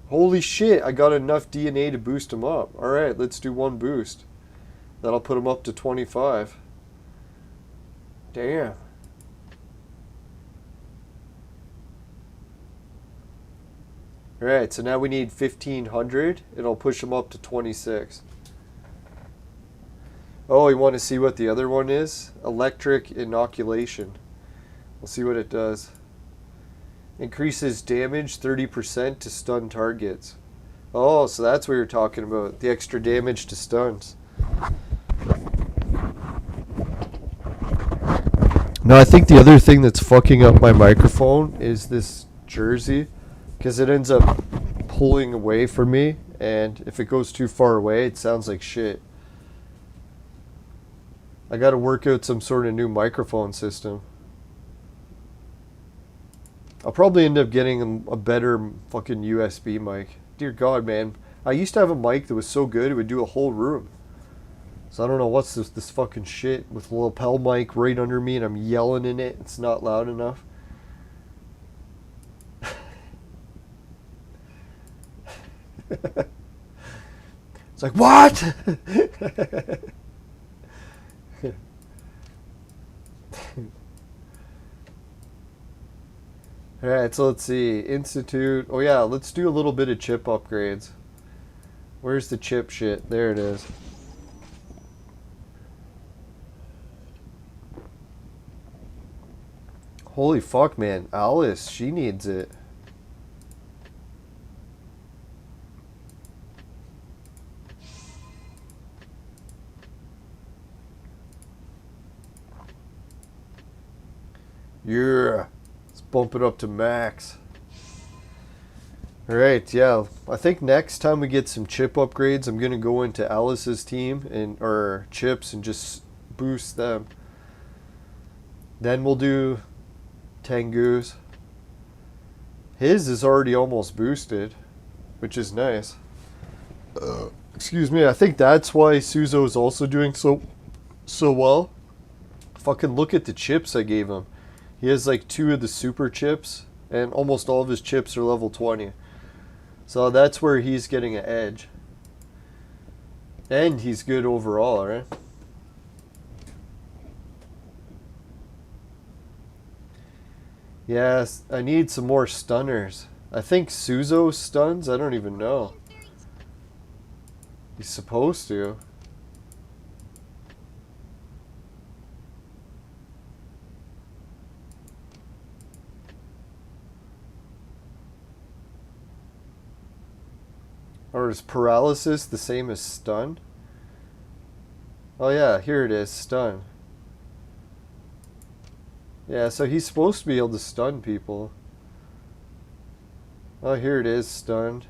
holy shit, I got enough DNA to boost him up. Alright, let's do one boost. That'll put him up to 25. Damn. Alright, so now we need 1500. It'll push them up to 26. Oh, you want to see what the other one is? Electric inoculation. We'll see what it does. Increases damage 30% to stun targets. Oh, so that's what you're talking about. The extra damage to stuns. No, I think the other thing that's fucking up my microphone is this jersey. because it ends up pulling away from me, and if it goes too far away, it sounds like shit. I gotta work out some sort of new microphone system. I'll probably end up getting a better fucking USB mic. Dear God, man. I used to have a mic that was so good it would do a whole room. So I don't know what's this fucking shit with a lapel mic right under me and I'm yelling in it. It's not loud enough. It's like, what? Alright, so let's see. Institute. Oh yeah, let's do a little bit of chip upgrades. Where's the chip shit? There it is. Holy fuck, man. Alice, she needs it. Yeah. Let's bump it up to max. Alright, yeah. I think next time we get some chip upgrades, I'm gonna go into Alice's team and or chips and just boost them. Then we'll do Tengu's. His is already almost boosted, which is nice. Excuse me, I think that's why Suzo is also doing so well. Fucking look at the chips I gave him. He has like 2 of the super chips, and almost all of his chips are level 20. So that's where he's getting an edge. And he's good overall, right? Yes, I need some more stunners. I think Suzo stuns? I don't even know. He's supposed to. Or is paralysis the same as stun? Oh yeah, here it is, stun. Yeah, so he's supposed to be able to stun people. Oh, here it is, stunned.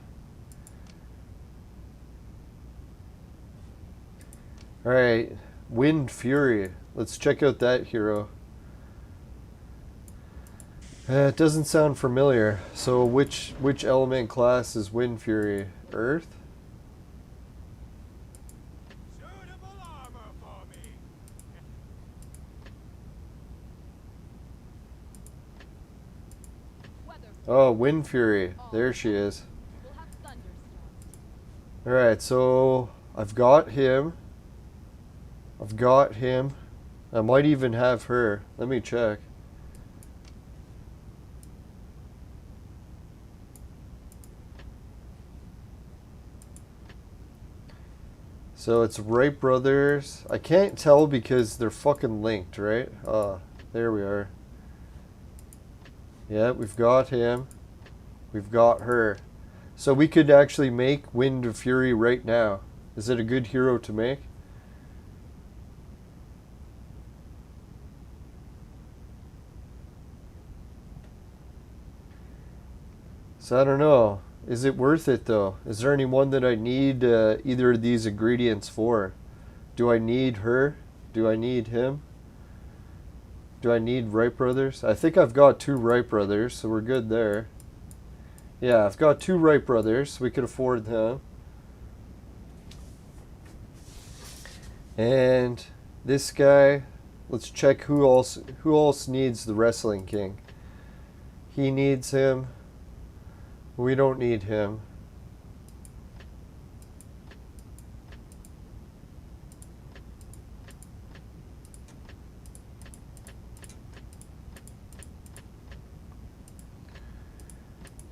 Alright, Wind Fury. Let's check out that hero. It doesn't sound familiar. So which element class is Wind Fury? Earth? Suitable armor for me. Oh, Wind Fury. There she is. Alright, so I've got him. I've got him. I might even have her. Let me check. So it's Wright Brothers. I can't tell because they're fucking linked, right? There we are. Yeah, we've got him. We've got her. So we could actually make Wind of Fury right now. Is it a good hero to make? So I don't know. Is it worth it though? Is there anyone that I need either of these ingredients for? Do I need her? Do I need him? Do I need Wright Brothers? I think I've got 2 Wright Brothers, so we're good there. Yeah, I've got 2 Wright Brothers, so we could afford them. And this guy, let's check who else needs the Wrestling King. He needs him. We don't need him.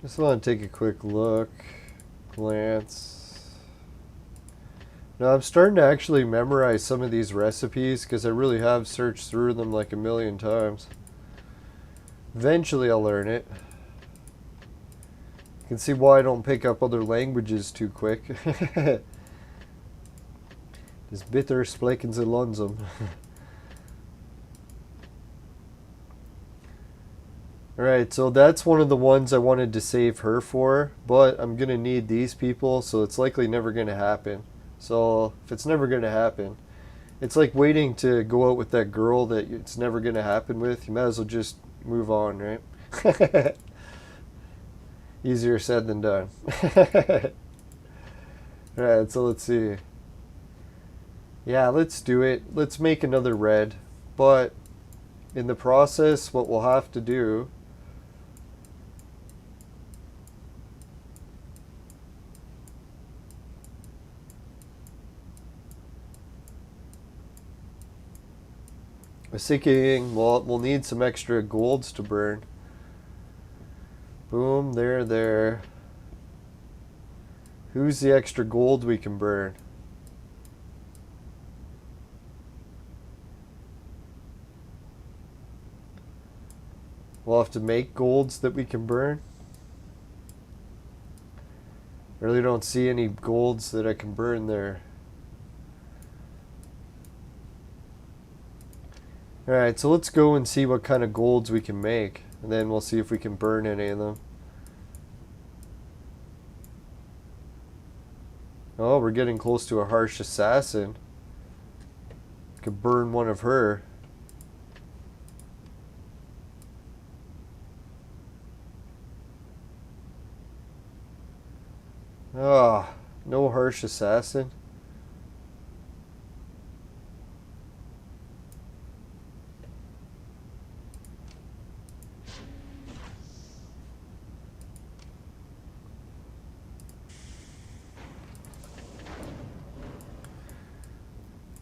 Just want to take a quick look, glance. Now I'm starting to actually memorize some of these recipes because I really have searched through them like a million times. Eventually I'll learn it. You can see why I don't pick up other languages too quick. This bitter spreken ze langzaam. Alright, so that's one of the ones I wanted to save her for, but I'm gonna need these people, so it's likely never gonna happen. So if it's never gonna happen, it's like waiting to go out with that girl that it's never gonna happen with. You might as well just move on, right? Easier said than done. Alright, so let's see. Yeah, let's do it. Let's make another red, but in the process, what we'll have to do I was thinking, well, we'll need some extra golds to burn. Boom, there. Who's the extra gold we can burn? We'll have to make golds that we can burn. Really don't see any golds that I can burn there. Alright, so let's go and see what kind of golds we can make. And then we'll see if we can burn any of them. Oh, we're getting close to a harsh assassin. Could burn one of her. Ah, no harsh assassin.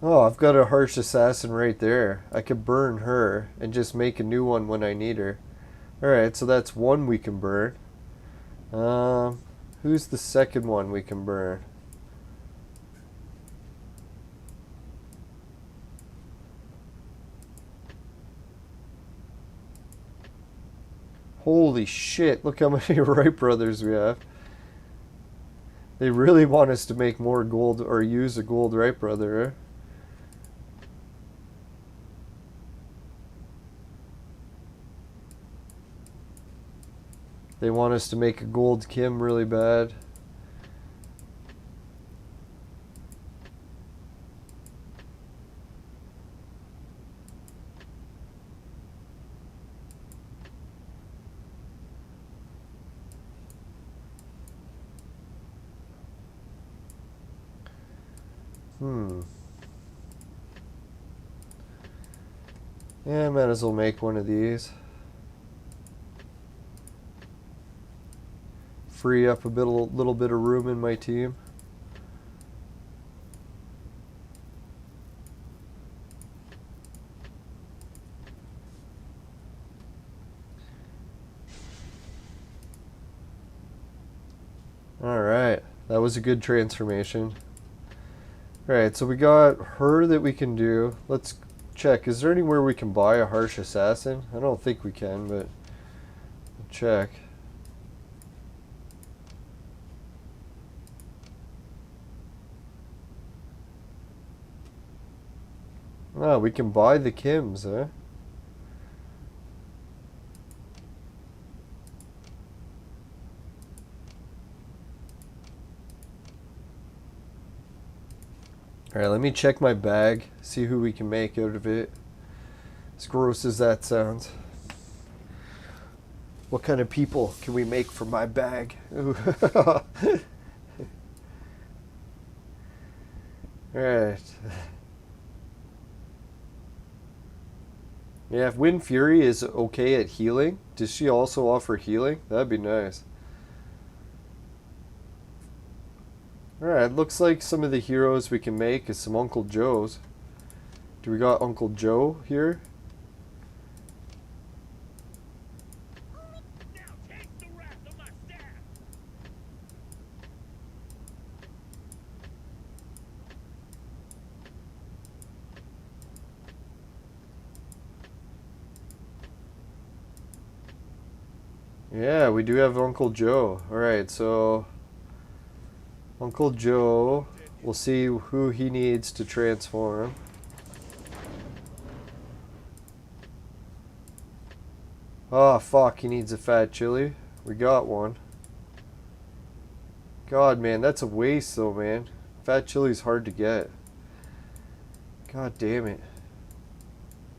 Oh, I've got a harsh assassin right there. I could burn her and just make a new one when I need her. Alright, so that's one we can burn. Who's the second one we can burn? Holy shit, look how many Wright brothers we have. They really want us to make more gold or use a gold Wright brother, eh? They want us to make a gold Kim really bad. Yeah, I might as well make one of these. Free up a little bit of room in my team. Alright, that was a good transformation. Alright, so we got her that we can do. Let's check. Is there anywhere we can buy a harsh assassin? I don't think we can, but check. Oh, we can buy the Kims, eh? Alright, let me check my bag, see who we can make out of it. As gross as that sounds. What kind of people can we make from my bag? Alright. Yeah, if Wind Fury is okay at healing, does she also offer healing? That'd be nice. Alright, looks like some of the heroes we can make is some Uncle Joes. Do we got Uncle Joe here? Now taste the wrath of my staff! Yeah, we do have Uncle Joe. Alright, so Uncle Joe, we'll see who he needs to transform. Oh, fuck, he needs a fat chili. We got one. God, man, that's a waste, though, man. Fat chili's hard to get. God damn it.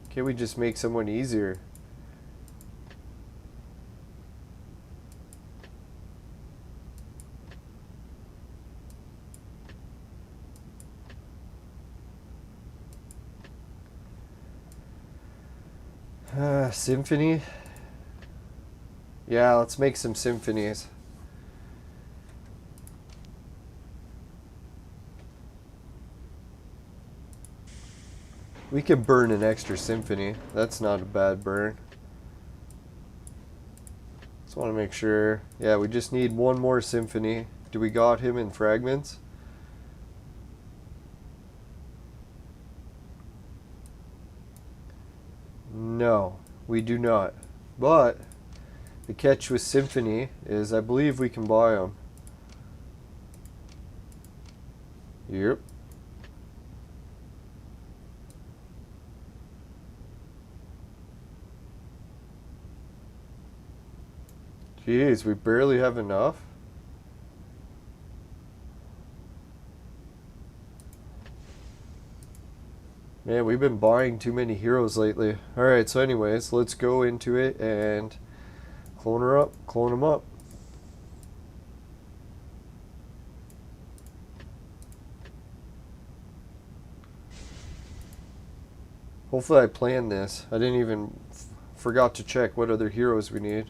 Can't we just make someone easier? Symphony? Yeah, let's make some symphonies. We can burn an extra symphony. That's not a bad burn. Just want to make sure. Yeah, we just need one more symphony. Do we got him in fragments? No, we do not. But the catch with symphony is I believe we can buy them. Yep. Jeez, we barely have enough. Man, we've been buying too many heroes lately. Alright, so anyways, let's go into it and clone her up, clone them up. Hopefully I planned this. I didn't even forgot to check what other heroes we need.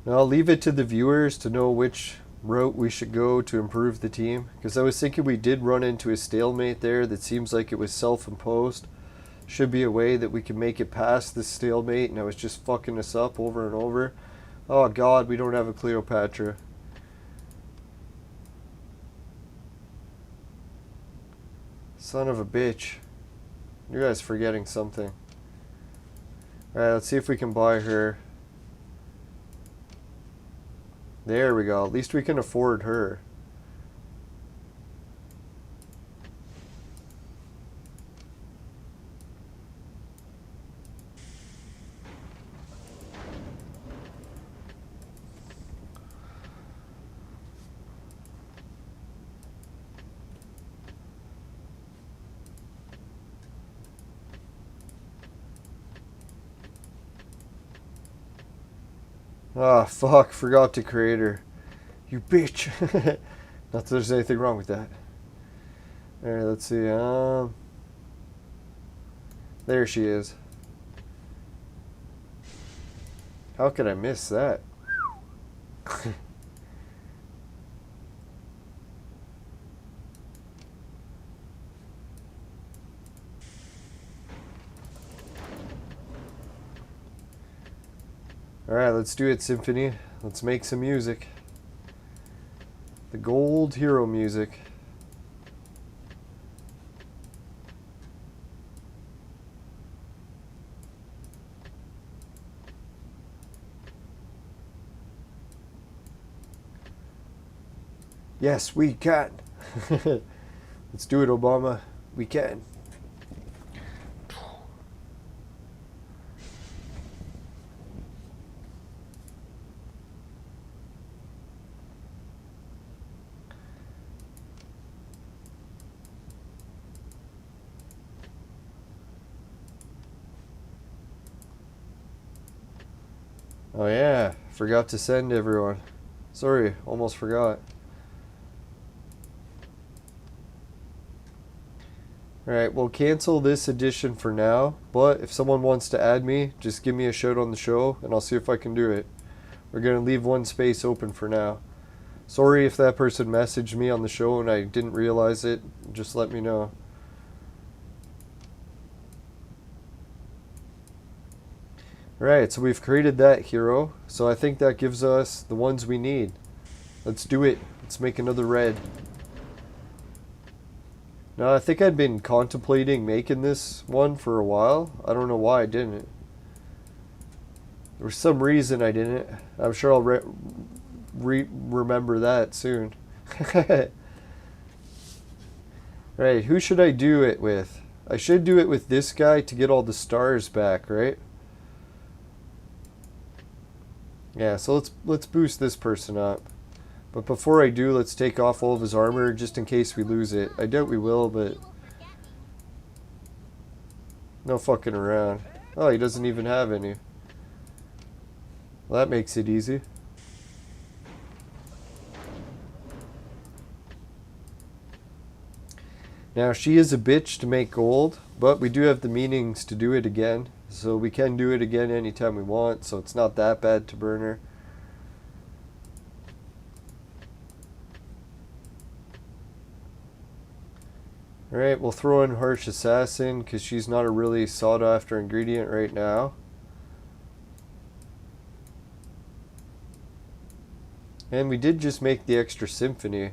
Now I'll leave it to the viewers to know which route we should go to improve the team, because I was thinking we did run into a stalemate there that seems like it was self-imposed. Should be a way that we can make it past this stalemate, and I was just fucking us up over and over. Oh god, we don't have a Cleopatra. Son of a bitch. You guys forgetting something. Alright, let's see if we can buy her. There we go. At least we can afford her. Ah, fuck, forgot to create her. You bitch. Not that there's anything wrong with that. Alright, let's see. There she is. How could I miss that? Alright, let's do it, Symphony. Let's make some music. The gold hero music. Yes, we can. Let's do it, Obama. We can. Oh yeah, forgot to send everyone. Sorry, almost forgot. Alright, we'll cancel this edition for now, but if someone wants to add me, just give me a shout on the show and I'll see if I can do it. We're going to leave one space open for now. Sorry if that person messaged me on the show and I didn't realize it, just let me know. Alright, so we've created that hero, so I think that gives us the ones we need. Let's do it. Let's make another red. Now, I think I'd been contemplating making this one for a while. I don't know why I didn't. There was some reason I didn't. I'm sure I'll remember that soon. Right, who should I do it with? I should do it with this guy to get all the stars back, right? Yeah, so let's boost this person up. But before I do, let's take off all of his armor just in case we lose it. I doubt we will, but no fucking around. Oh, he doesn't even have any. Well, that makes it easy. Now, she is a bitch to make gold, but we do have the meanings to do it again. So we can do it again anytime we want, so it's not that bad to burn her. Alright, we'll throw in Harsh Assassin because she's not a really sought after ingredient right now. And we did just make the extra Symphony.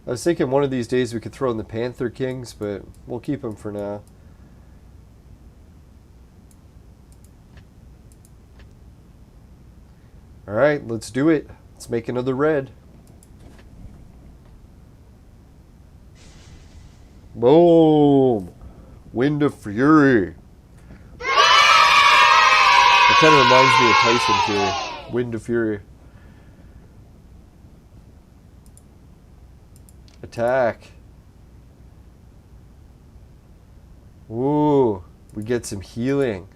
I was thinking one of these days we could throw in the Panther Kings, but we'll keep them for now. Alright, let's do it. Let's make another red. Boom! Wind of Fury. It kind of reminds me of Tyson Fury. Wind of Fury. Attack. Ooh, we get some healing.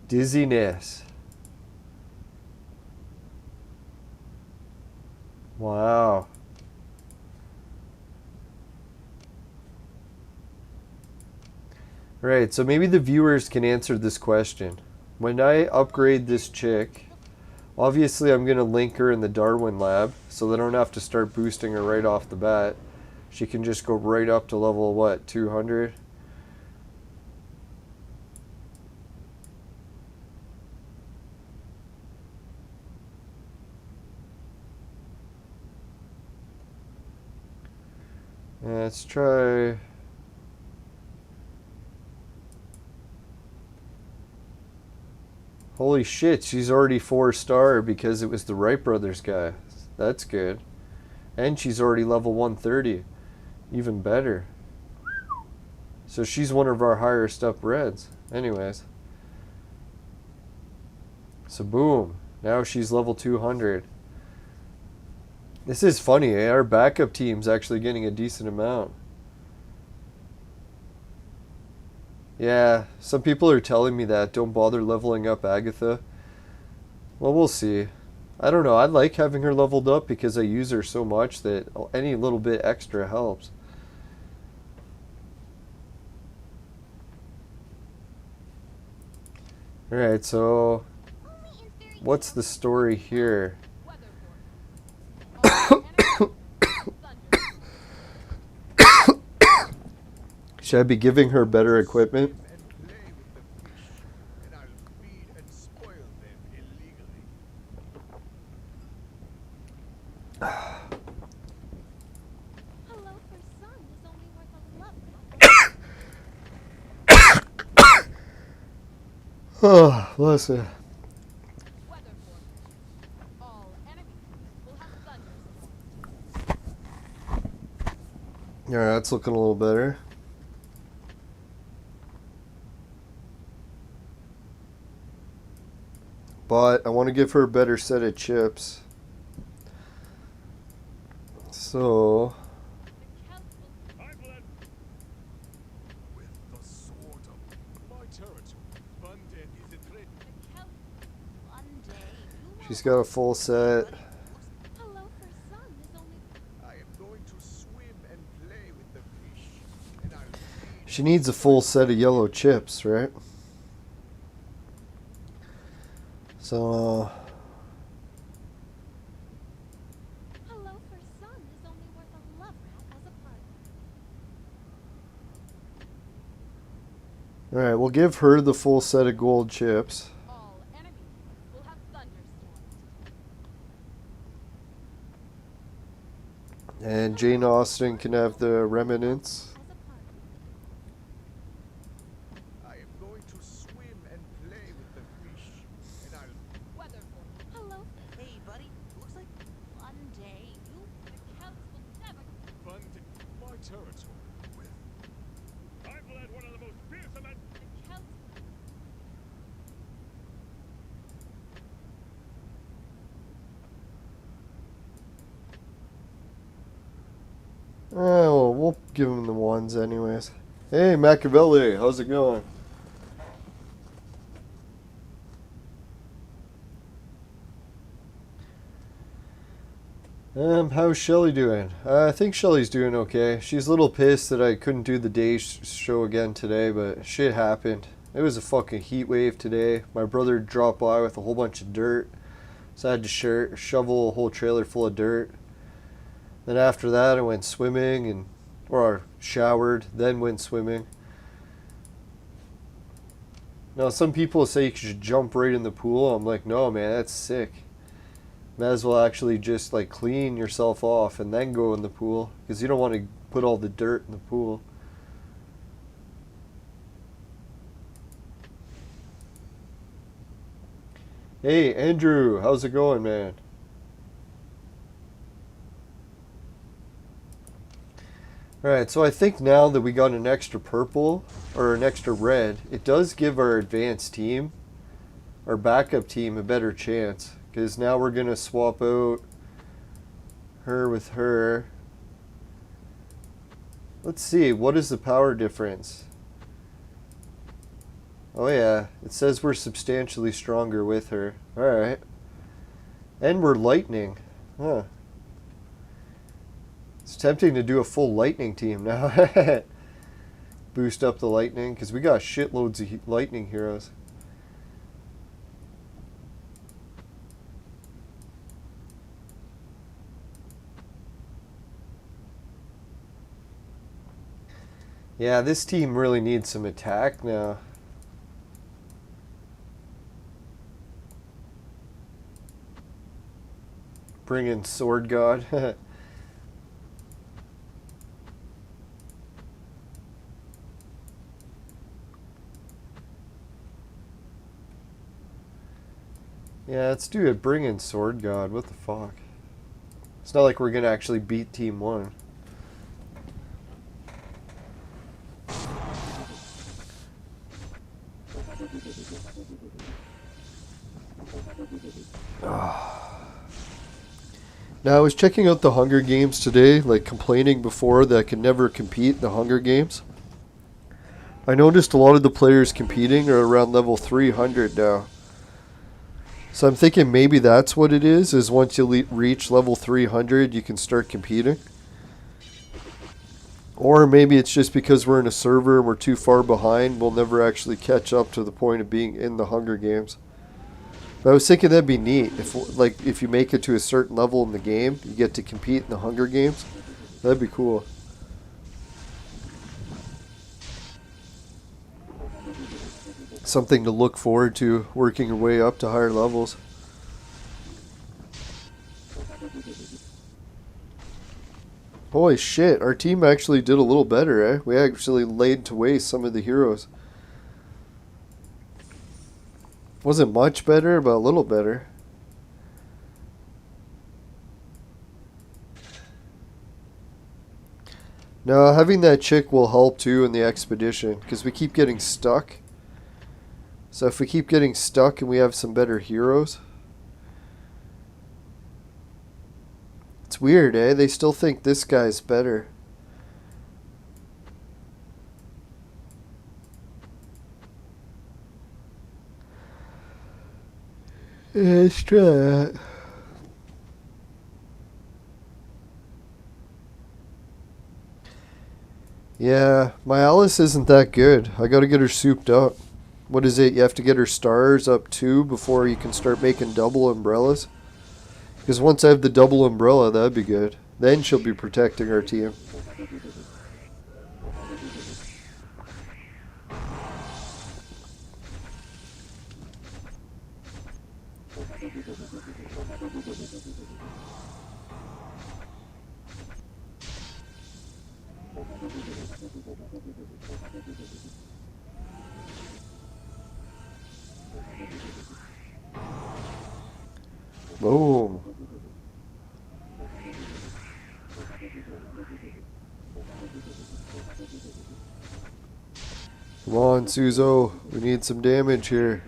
Dizziness. Wow. Right, so maybe the viewers can answer this question. When I upgrade this chick, obviously I'm going to link her in the Darwin lab, so they don't have to start boosting her right off the bat. She can just go right up to level, what, 200? Let's try... Holy shit, she's already 4-star because it was the Wright Brothers guy. That's good. And she's already level 130. Even better. So she's one of our higher up reds. Anyways. So boom. Now she's level 200. This is funny, eh? Our backup team's actually getting a decent amount. Yeah, some people are telling me that. Don't bother leveling up Agatha. Well, we'll see. I don't know. I like having her leveled up because I use her so much that any little bit extra helps. Alright, so what's the story here? Should I be giving her better equipment? Oh, bless it. Yeah, that's looking a little better. But I want to give her a better set of chips. So... she's got a full set. She needs a full set of yellow chips, right? So... alright, we'll give her the full set of gold chips. And Jane Austen can have the remnants. Oh, well, we'll give him the ones anyways. Hey, Machiavelli, how's it going? How's Shelly doing? I think Shelly's doing okay. She's a little pissed that I couldn't do the day show again today, but shit happened. It was a fucking heat wave today. My brother dropped by with a whole bunch of dirt, so I had to shovel a whole trailer full of dirt. Then after that, I went swimming or showered, then went swimming. Now, some people say you should jump right in the pool. I'm like, no, man, that's sick. Might as well actually just like clean yourself off and then go in the pool, because you don't want to put all the dirt in the pool. Hey, Andrew, how's it going, man? Alright, so I think now that we got an extra purple, or an extra red, it does give our advanced team, our backup team, a better chance. Because now we're going to swap out her with her. Let's see, what is the power difference? Oh yeah, it says we're substantially stronger with her. Alright. And we're lightning. Huh. It's tempting to do a full lightning team now. Boost up the lightning, because we got shitloads of lightning heroes. Yeah, this team really needs some attack now. Bring in Sword God. Yeah, let's do it. Bring in Sword God. What the fuck? It's not like we're gonna actually beat Team 1. Now, I was checking out the Hunger Games today, like complaining before that I could never compete in the Hunger Games. I noticed a lot of the players competing are around level 300 now. So I'm thinking maybe that's what it is once you reach level 300 you can start competing. Or maybe it's just because we're in a server and we're too far behind, we'll never actually catch up to the point of being in the Hunger Games. But I was thinking that'd be neat. If you make it to a certain level in the game, you get to compete in the Hunger Games. That'd be cool. Something to look forward to, working your way up to higher levels. Holy shit, our team actually did a little better, eh? We actually laid to waste some of the heroes. Wasn't much better, but a little better. Now, having that chick will help too in the expedition, because we keep getting stuck. So if we keep getting stuck and we have some better heroes. It's weird, eh? They still think this guy's better. Let's try that. Yeah, my Alice isn't that good. I gotta get her souped up. What is it? You have to get her stars up 2 before you can start making double umbrellas? Because once I have the double umbrella, that'd be good. Then she'll be protecting our team. Boom. Come on, Suzo. We need some damage here.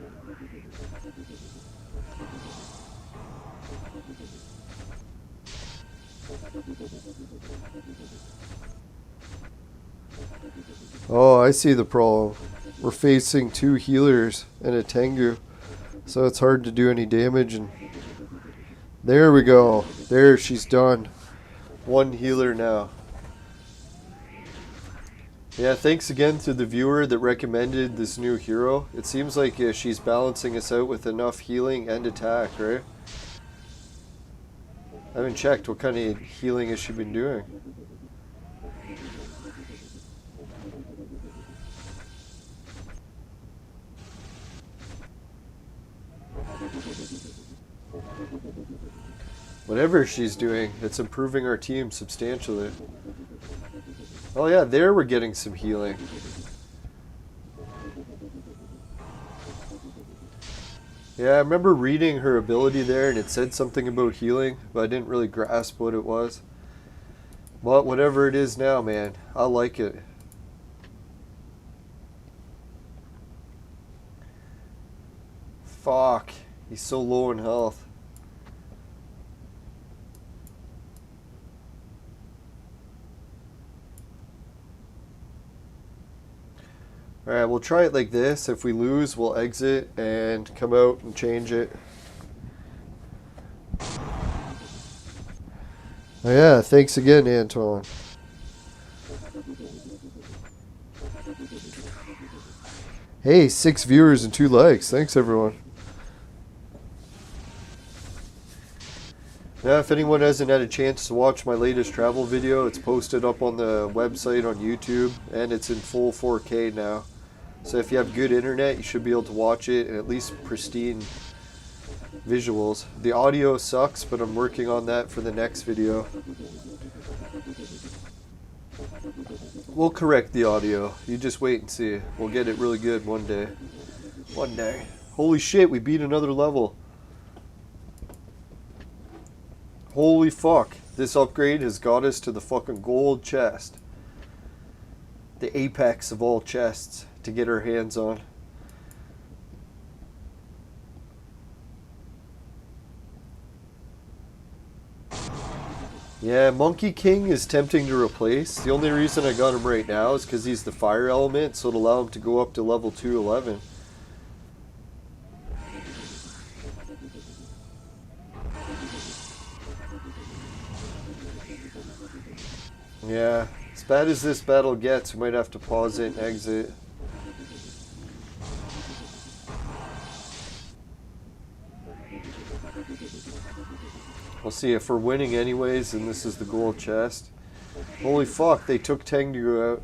Oh, I see the problem. We're facing 2 healers and a Tengu, so it's hard to do any damage. And there we go. There, she's done. 1 healer now. Yeah, thanks again to the viewer that recommended this new hero. It seems like she's balancing us out with enough healing and attack, right? I haven't checked what kind of healing has she been doing. Whatever she's doing, it's improving our team substantially. Oh yeah, there we're getting some healing. Yeah, I remember reading her ability there and it said something about healing, but I didn't really grasp what it was. But whatever it is now, man, I like it. Fuck, he's so low in health. Alright, we'll try it like this. If we lose, we'll exit and come out and change it. Oh yeah, thanks again, Anton. Hey, 6 viewers and 2 likes. Thanks, everyone. Now, if anyone hasn't had a chance to watch my latest travel video, it's posted up on the website on YouTube, and it's in full 4K now. So if you have good internet, you should be able to watch it in at least pristine visuals. The audio sucks, but I'm working on that for the next video. We'll correct the audio. You just wait and see. We'll get it really good one day. One day. Holy shit, we beat another level. Holy fuck. This upgrade has got us to the fucking gold chest. The apex of all chests to get our hands on. Yeah, Monkey King is tempting to replace. The only reason I got him right now is because he's the fire element, so it'll allow him to go up to level 211. Yeah, as bad as this battle gets, we might have to pause it and exit. We'll see if we're winning anyways, and this is the gold chest. Holy fuck, they took Tengu out.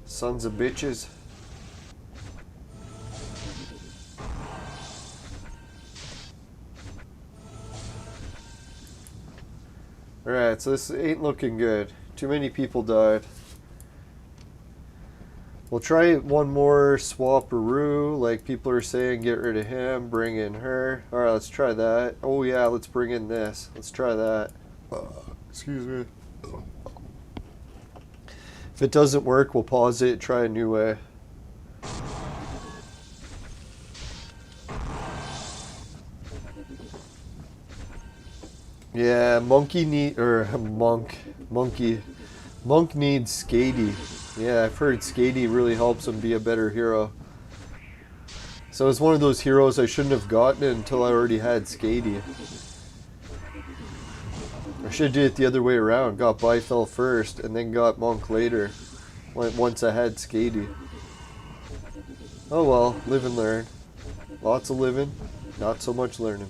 Sons of bitches. Alright, so this ain't looking good. Too many people died. We'll try one more swap-a-roo, like people are saying, get rid of him, bring in her. Alright, let's try that. Oh yeah, let's bring in this. Let's try that. Excuse me. If it doesn't work, we'll pause it, try a new way. Yeah, Monk needs Skady. Yeah, I've heard Skady really helps him be a better hero. So it's one of those heroes I shouldn't have gotten until I already had Skady. I should have did it the other way around. Got Bifel first and then got Monk later. Once I had Skady. Oh well, live and learn. Lots of living, not so much learning.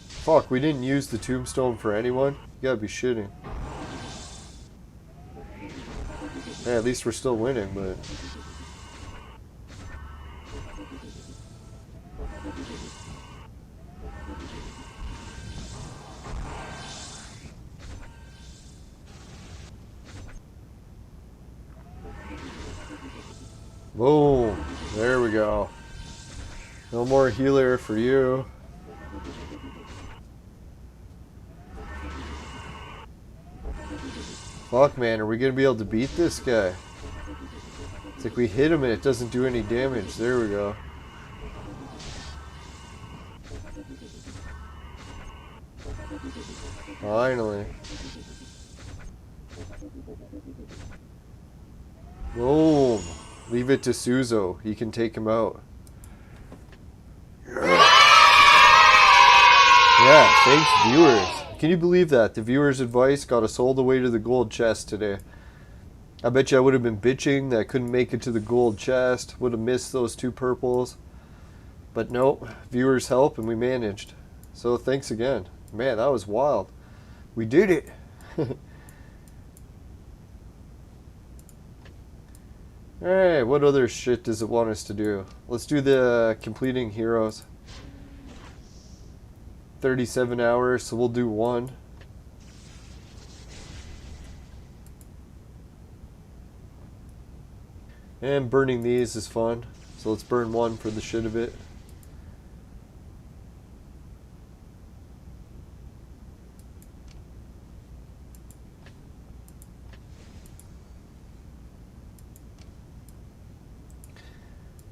Fuck, we didn't use the tombstone for anyone? You gotta be shitting. Yeah, at least we're still winning, but... Boom! There we go. No more healer for you. Fuck, man, are we gonna be able to beat this guy? It's like we hit him and it doesn't do any damage. There we go. Finally. Boom. Leave it to Suzo. He can take him out. Yeah, thanks viewers. Can you believe that? The viewers' advice got us all the way to the gold chest today. I bet you I would have been bitching that I couldn't make it to the gold chest. Would have missed those 2 purples. But nope, viewers help and we managed. So thanks again. Man, that was wild. We did it. Alright, what other shit does it want us to do? Let's do the completing heroes. 37 hours, so we'll do 1. And burning these is fun. So let's burn 1 for the shit of it.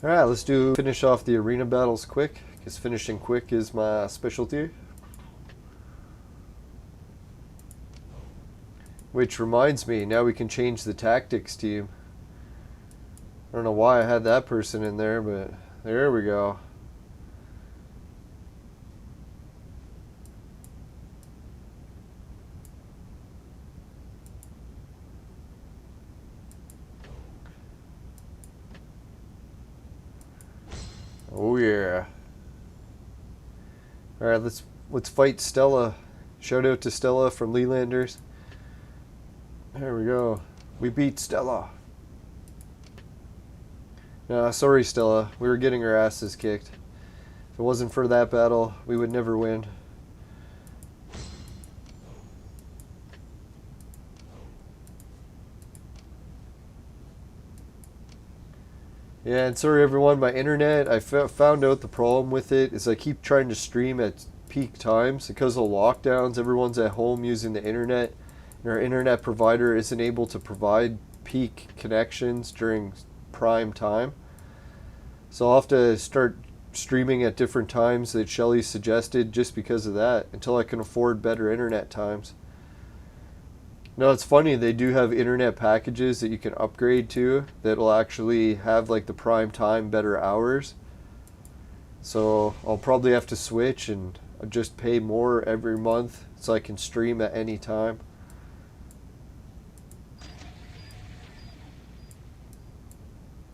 Alright, let's finish off the arena battles quick, because finishing quick is my specialty. Which reminds me, now we can change the tactics team. I don't know why I had that person in there, but there we go. Oh yeah. Alright, let's fight Stella. Shout out to Stella from Lelanders. There we go. We beat Stella. No, sorry Stella. We were getting our asses kicked. If it wasn't for that battle, we would never win. Yeah, and sorry everyone, my internet, I found out the problem with it is I keep trying to stream at peak times. Because of lockdowns, everyone's at home using the internet, and our internet provider isn't able to provide peak connections during prime time. So I'll have to start streaming at different times that Shelly suggested just because of that, until I can afford better internet times. No, it's funny, they do have internet packages that you can upgrade to that'll actually have like the prime time better hours. So I'll probably have to switch and just pay more every month so I can stream at any time.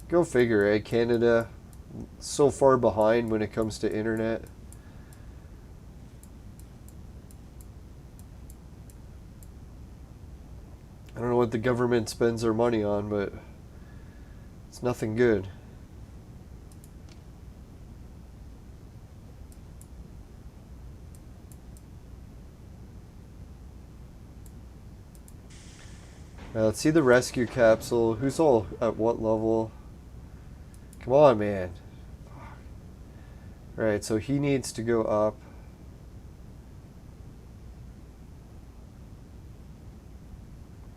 Go figure, eh? Canada, so far behind when it comes to internet. I don't know what the government spends their money on, but it's nothing good. Let's see the rescue capsule. Who's all at what level? Come on, man. Right, so he needs to go up.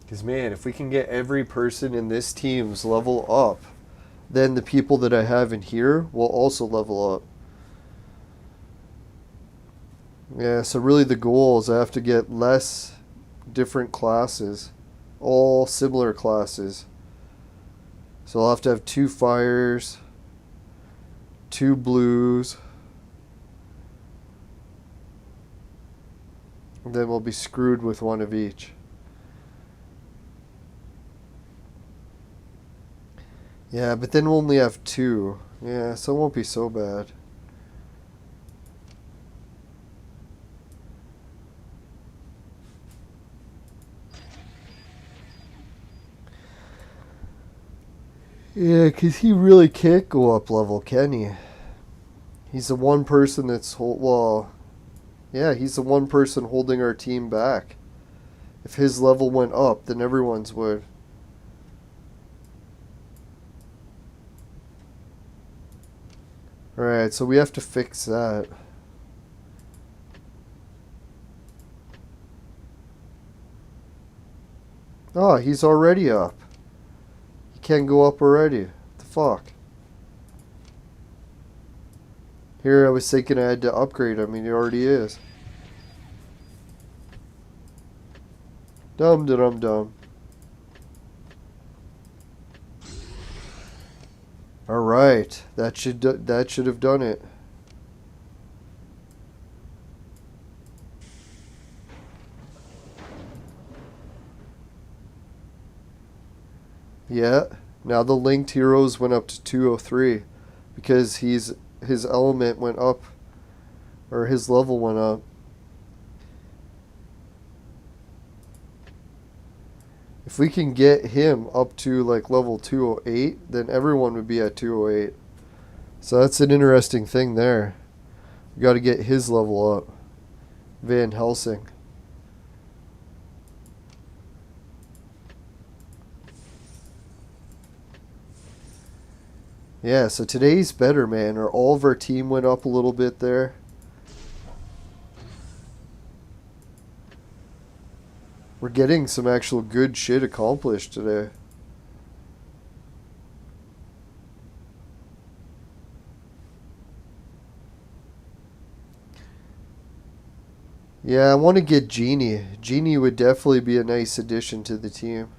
Because, man, if we can get every person in this team's level up, then the people that I have in here will also level up. Yeah, so really the goal is I have to get less different classes. All similar classes. So I'll have to have 2 fires, 2 blues, and then we'll be screwed with 1 of each. Yeah, but then we'll only have 2. Yeah, so it won't be so bad. Yeah, because he really can't go up level, can he? He's the one person that's... Well, yeah, he's the one person holding our team back. If his level went up, then everyone's would. Alright, so we have to fix that. Oh, he's already up. He can't go up already. What the fuck? Here, I was thinking I had to upgrade him. I mean, he already is. Dum-da-dum-dum. right. That should have done it. Yeah. Now the linked heroes went up to 203 because his element went up, or his level went up. If we can get him up to like level 208, then everyone would be at 208. So that's an interesting thing there. We got to get his level up. Van Helsing. Yeah, so today's better, man. All of our team went up a little bit there. We're getting some actual good shit accomplished today. Yeah, I want to get Genie. Genie would definitely be a nice addition to the team.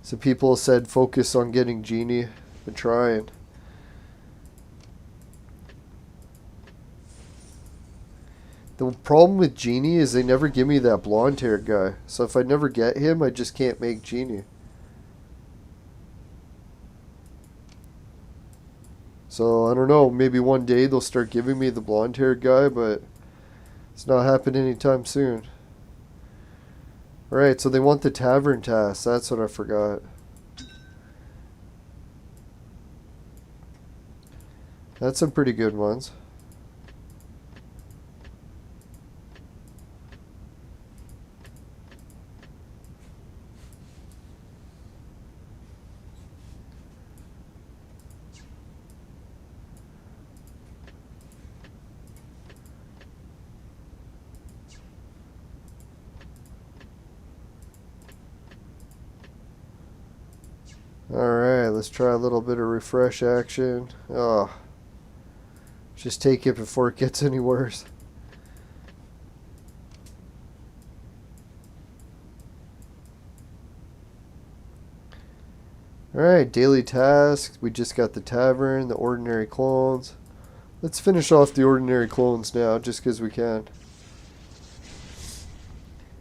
So people said focus on getting Genie. Been trying. The problem with Genie is they never give me that blonde haired guy. So if I never get him, I just can't make Genie. So I don't know, maybe one day they'll start giving me the blonde haired guy, but it's not happening anytime soon. Alright, so they want the tavern task. That's what I forgot. That's some pretty good ones. Alright, let's try a little bit of refresh action. Oh. Just take it before it gets any worse. Alright, daily tasks. We just got the tavern, the ordinary clones. Let's finish off the ordinary clones now, just because we can.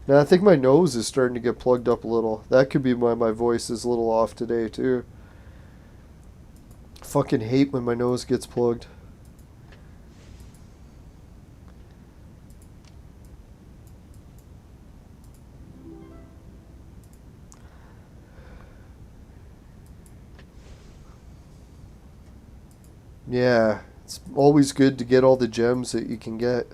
Now, I think my nose is starting to get plugged up a little. That could be why my voice is a little off today, too. Fucking hate when my nose gets plugged. Yeah, it's always good to get all the gems that you can get.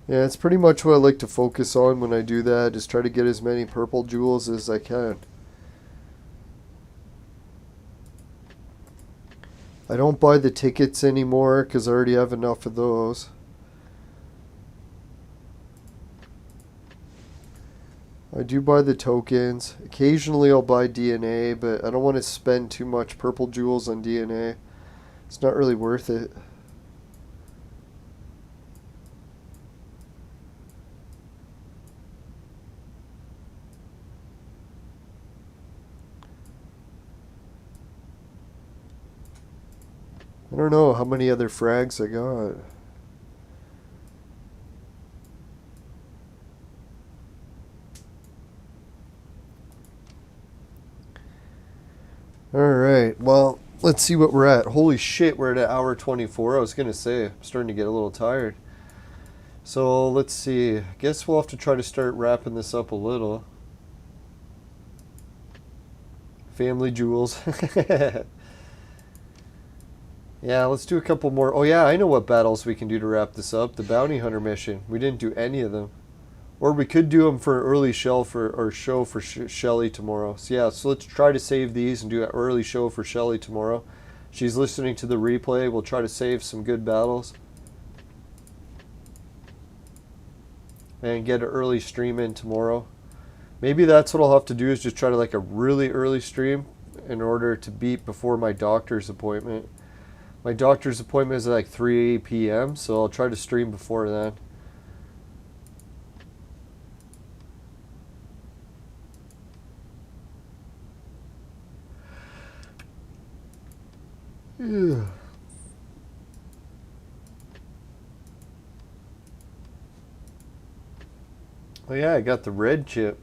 Yeah, it's pretty much what I like to focus on when I do that, is try to get as many purple jewels as I can. I don't buy the tickets anymore because I already have enough of those. I do buy the tokens. Occasionally I'll buy DNA, but I don't want to spend too much purple jewels on DNA. It's not really worth it. I don't know how many other frags I got. Alright, well, let's see what we're at. Holy shit, we're at an hour 24. I was going to say, I'm starting to get a little tired. So, let's see. I guess we'll have to try to start wrapping this up a little. Family jewels. Yeah, let's do a couple more. Oh yeah, I know what battles we can do to wrap this up. The bounty hunter mission. We didn't do any of them. Or we could do them for an early show for Shelly tomorrow. So yeah, so let's try to save these and do an early show for Shelly tomorrow. She's listening to the replay. We'll try to save some good battles. And get an early stream in tomorrow. Maybe that's what I'll have to do, is just try to like a really early stream in order to beat before my doctor's appointment. My doctor's appointment is at like 3 p.m., so I'll try to stream before then. Yeah. Oh yeah, I got the red chip.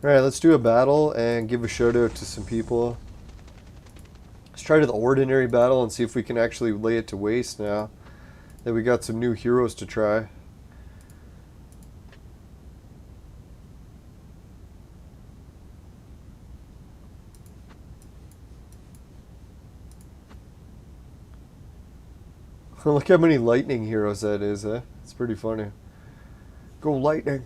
Alright, let's do a battle and give a shout out to some people. Let's try to the ordinary battle and see if we can actually lay it to waste now that we got some new heroes to try. Look how many lightning heroes that is, eh? It's pretty funny. Go lightning.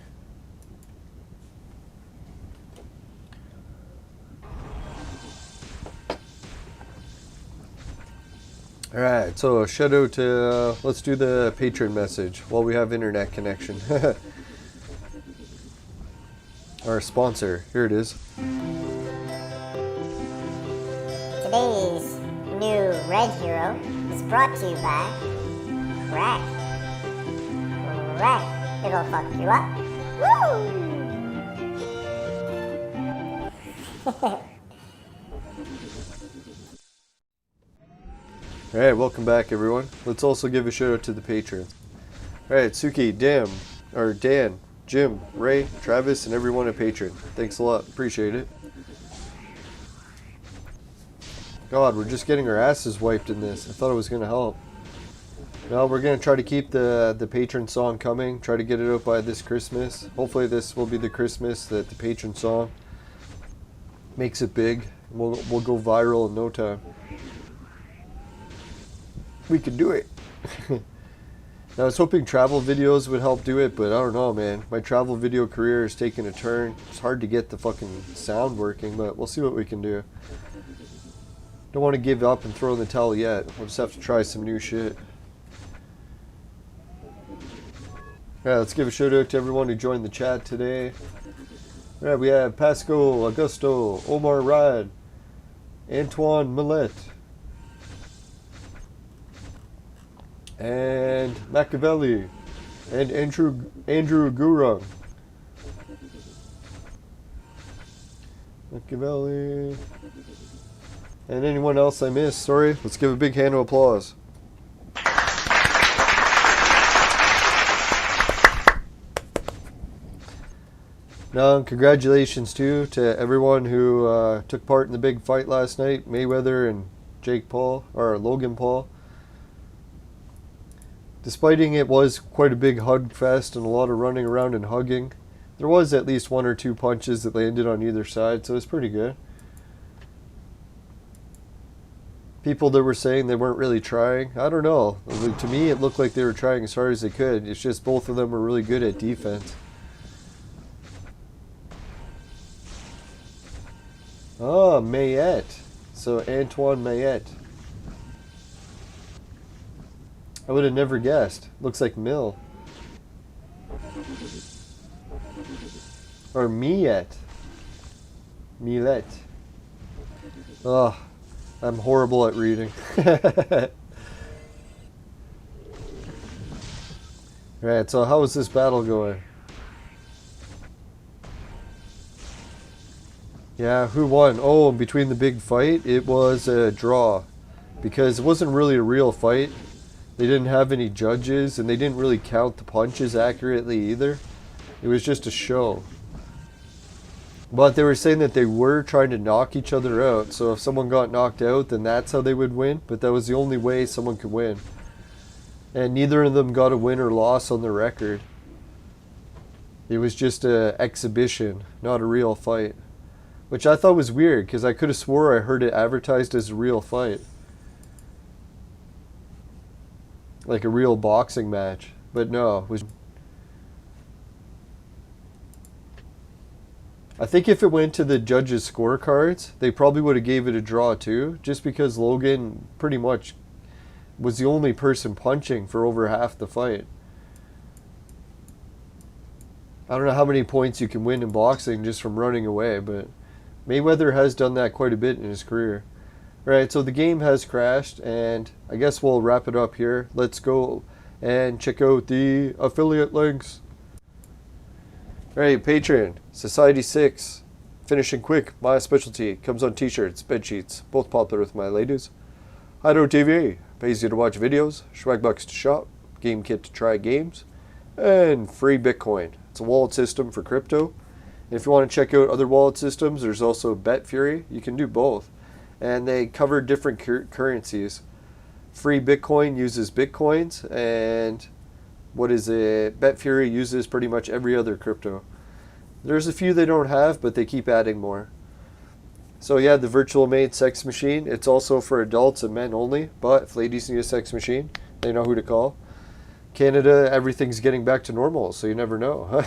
Alright, so shout out to, let's do the patron message while we have internet connection. Our sponsor, here it is. Today's new red hero is brought to you by Crack. Crack, it'll fuck you up. Woo! Alright, welcome back everyone. Let's also give a shout out to the patrons. Alright, Suki, Dan, Jim, Ray, Travis, and everyone at Patreon. Thanks a lot. Appreciate it. God, we're just getting our asses wiped in this. I thought it was going to help. No, we're going to try to keep the patron song coming. Try to get it out by this Christmas. Hopefully this will be the Christmas that the patron song makes it big. We'll go viral in no time. We could do it. Now, I was hoping travel videos would help do it, but I don't know, man. My travel video career is taking a turn. It's hard to get the fucking sound working, but we'll see what we can do. Don't want to give up and throw in the towel yet. We'll just have to try some new shit. Yeah, let's give a shout out to everyone who joined the chat today. Yeah, we have Pasco, Augusto, Omar Rad, Antoine Millet, and Machiavelli, and Andrew Gurung. Machiavelli, and anyone else I missed, sorry. Let's give a big hand of applause. Now, congratulations too to everyone who took part in the big fight last night, Mayweather and Logan Paul. Despite it was quite a big hug fest and a lot of running around and hugging, there was at least one or two punches that landed on either side, so it was pretty good. People that were saying they weren't really trying, I don't know. To me, it looked like they were trying as hard as they could. It's just both of them were really good at defense. Oh, Mayette. So Antoine Mayette. I would have never guessed. Looks like Mill. Or Miette. Millet. Oh, I'm horrible at reading. Alright, so how is this battle going? Yeah, who won? Oh, between the big fight, it was a draw. Because it wasn't really a real fight. They didn't have any judges, and they didn't really count the punches accurately either. It was just a show. But they were saying that they were trying to knock each other out. So if someone got knocked out, then that's how they would win. But that was the only way someone could win. And neither of them got a win or loss on the record. It was just an exhibition, not a real fight. Which I thought was weird, because I could have swore I heard it advertised as a real fight. Like a real boxing match. But no, it was... I think if it went to the judges' scorecards, they probably would have gave it a draw too, just because Logan pretty much was the only person punching for over half the fight. I don't know how many points you can win in boxing just from running away, but Mayweather has done that quite a bit in his career. Alright, so the game has crashed, and I guess we'll wrap it up here. Let's go and check out the affiliate links. Alright, Patreon, Society 6, Finishing Quick, my specialty, comes on t-shirts, bed sheets, both popular with my ladies. Hideout TV, pays you to watch videos, Swagbucks to shop, GameKit to try games, and free Bitcoin. It's a wallet system for crypto. If you want to check out other wallet systems, there's also BetFury. You can do both. And they cover different currencies. Free Bitcoin uses Bitcoins, and BetFury uses pretty much every other crypto. There's a few they don't have, but they keep adding more. So yeah, the Virtual Maid Sex Machine, it's also for adults and men only, but if ladies need a sex machine, they know who to call. Canada, everything's getting back to normal, so you never know.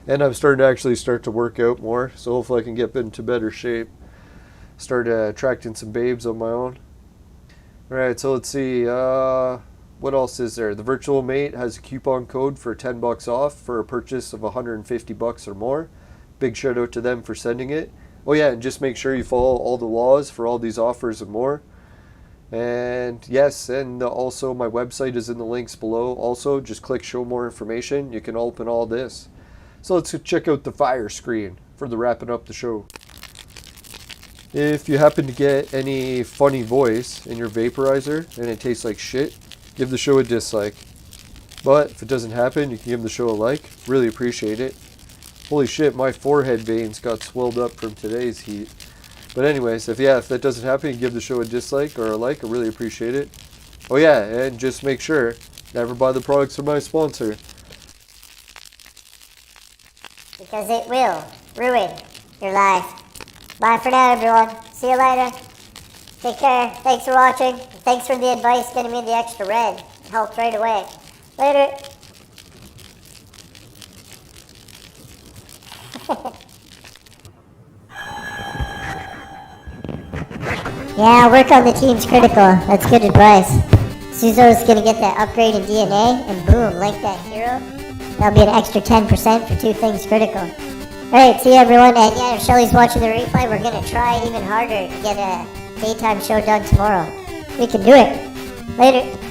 And I'm starting to work out more, so hopefully I can get into better shape. Start attracting some babes on my own. Alright, so let's see, what else is there? The Virtual Mate has a coupon code for $10 off for a purchase of $150 or more. Big shout out to them for sending it. Oh yeah, and just make sure you follow all the laws for all these offers and more. And yes, and also my website is in the links below. Also, just click show more information. You can open all this. So let's check out the fire screen for the wrapping up the show. If you happen to get any funny voice in your vaporizer and it tastes like shit, give the show a dislike. But if it doesn't happen, you can give the show a like. Really appreciate it. Holy shit, my forehead veins got swelled up from today's heat. But anyways, if that doesn't happen, give the show a dislike or a like. I really appreciate it. Oh yeah, and just make sure, never buy the products from my sponsor. Because it will ruin your life. Bye for now, everyone. See you later. Take care. Thanks for watching. Thanks for the advice getting me the extra red. It helped right away. Later. Yeah, work on the team's critical. That's good advice. Suzo's gonna get that upgrade in DNA, and boom, like that hero. That'll be an extra 10% for 2 things critical. Alright, see you everyone, and yeah, if Shelly's watching the replay, we're gonna try even harder to get a daytime show done tomorrow. We can do it. Later.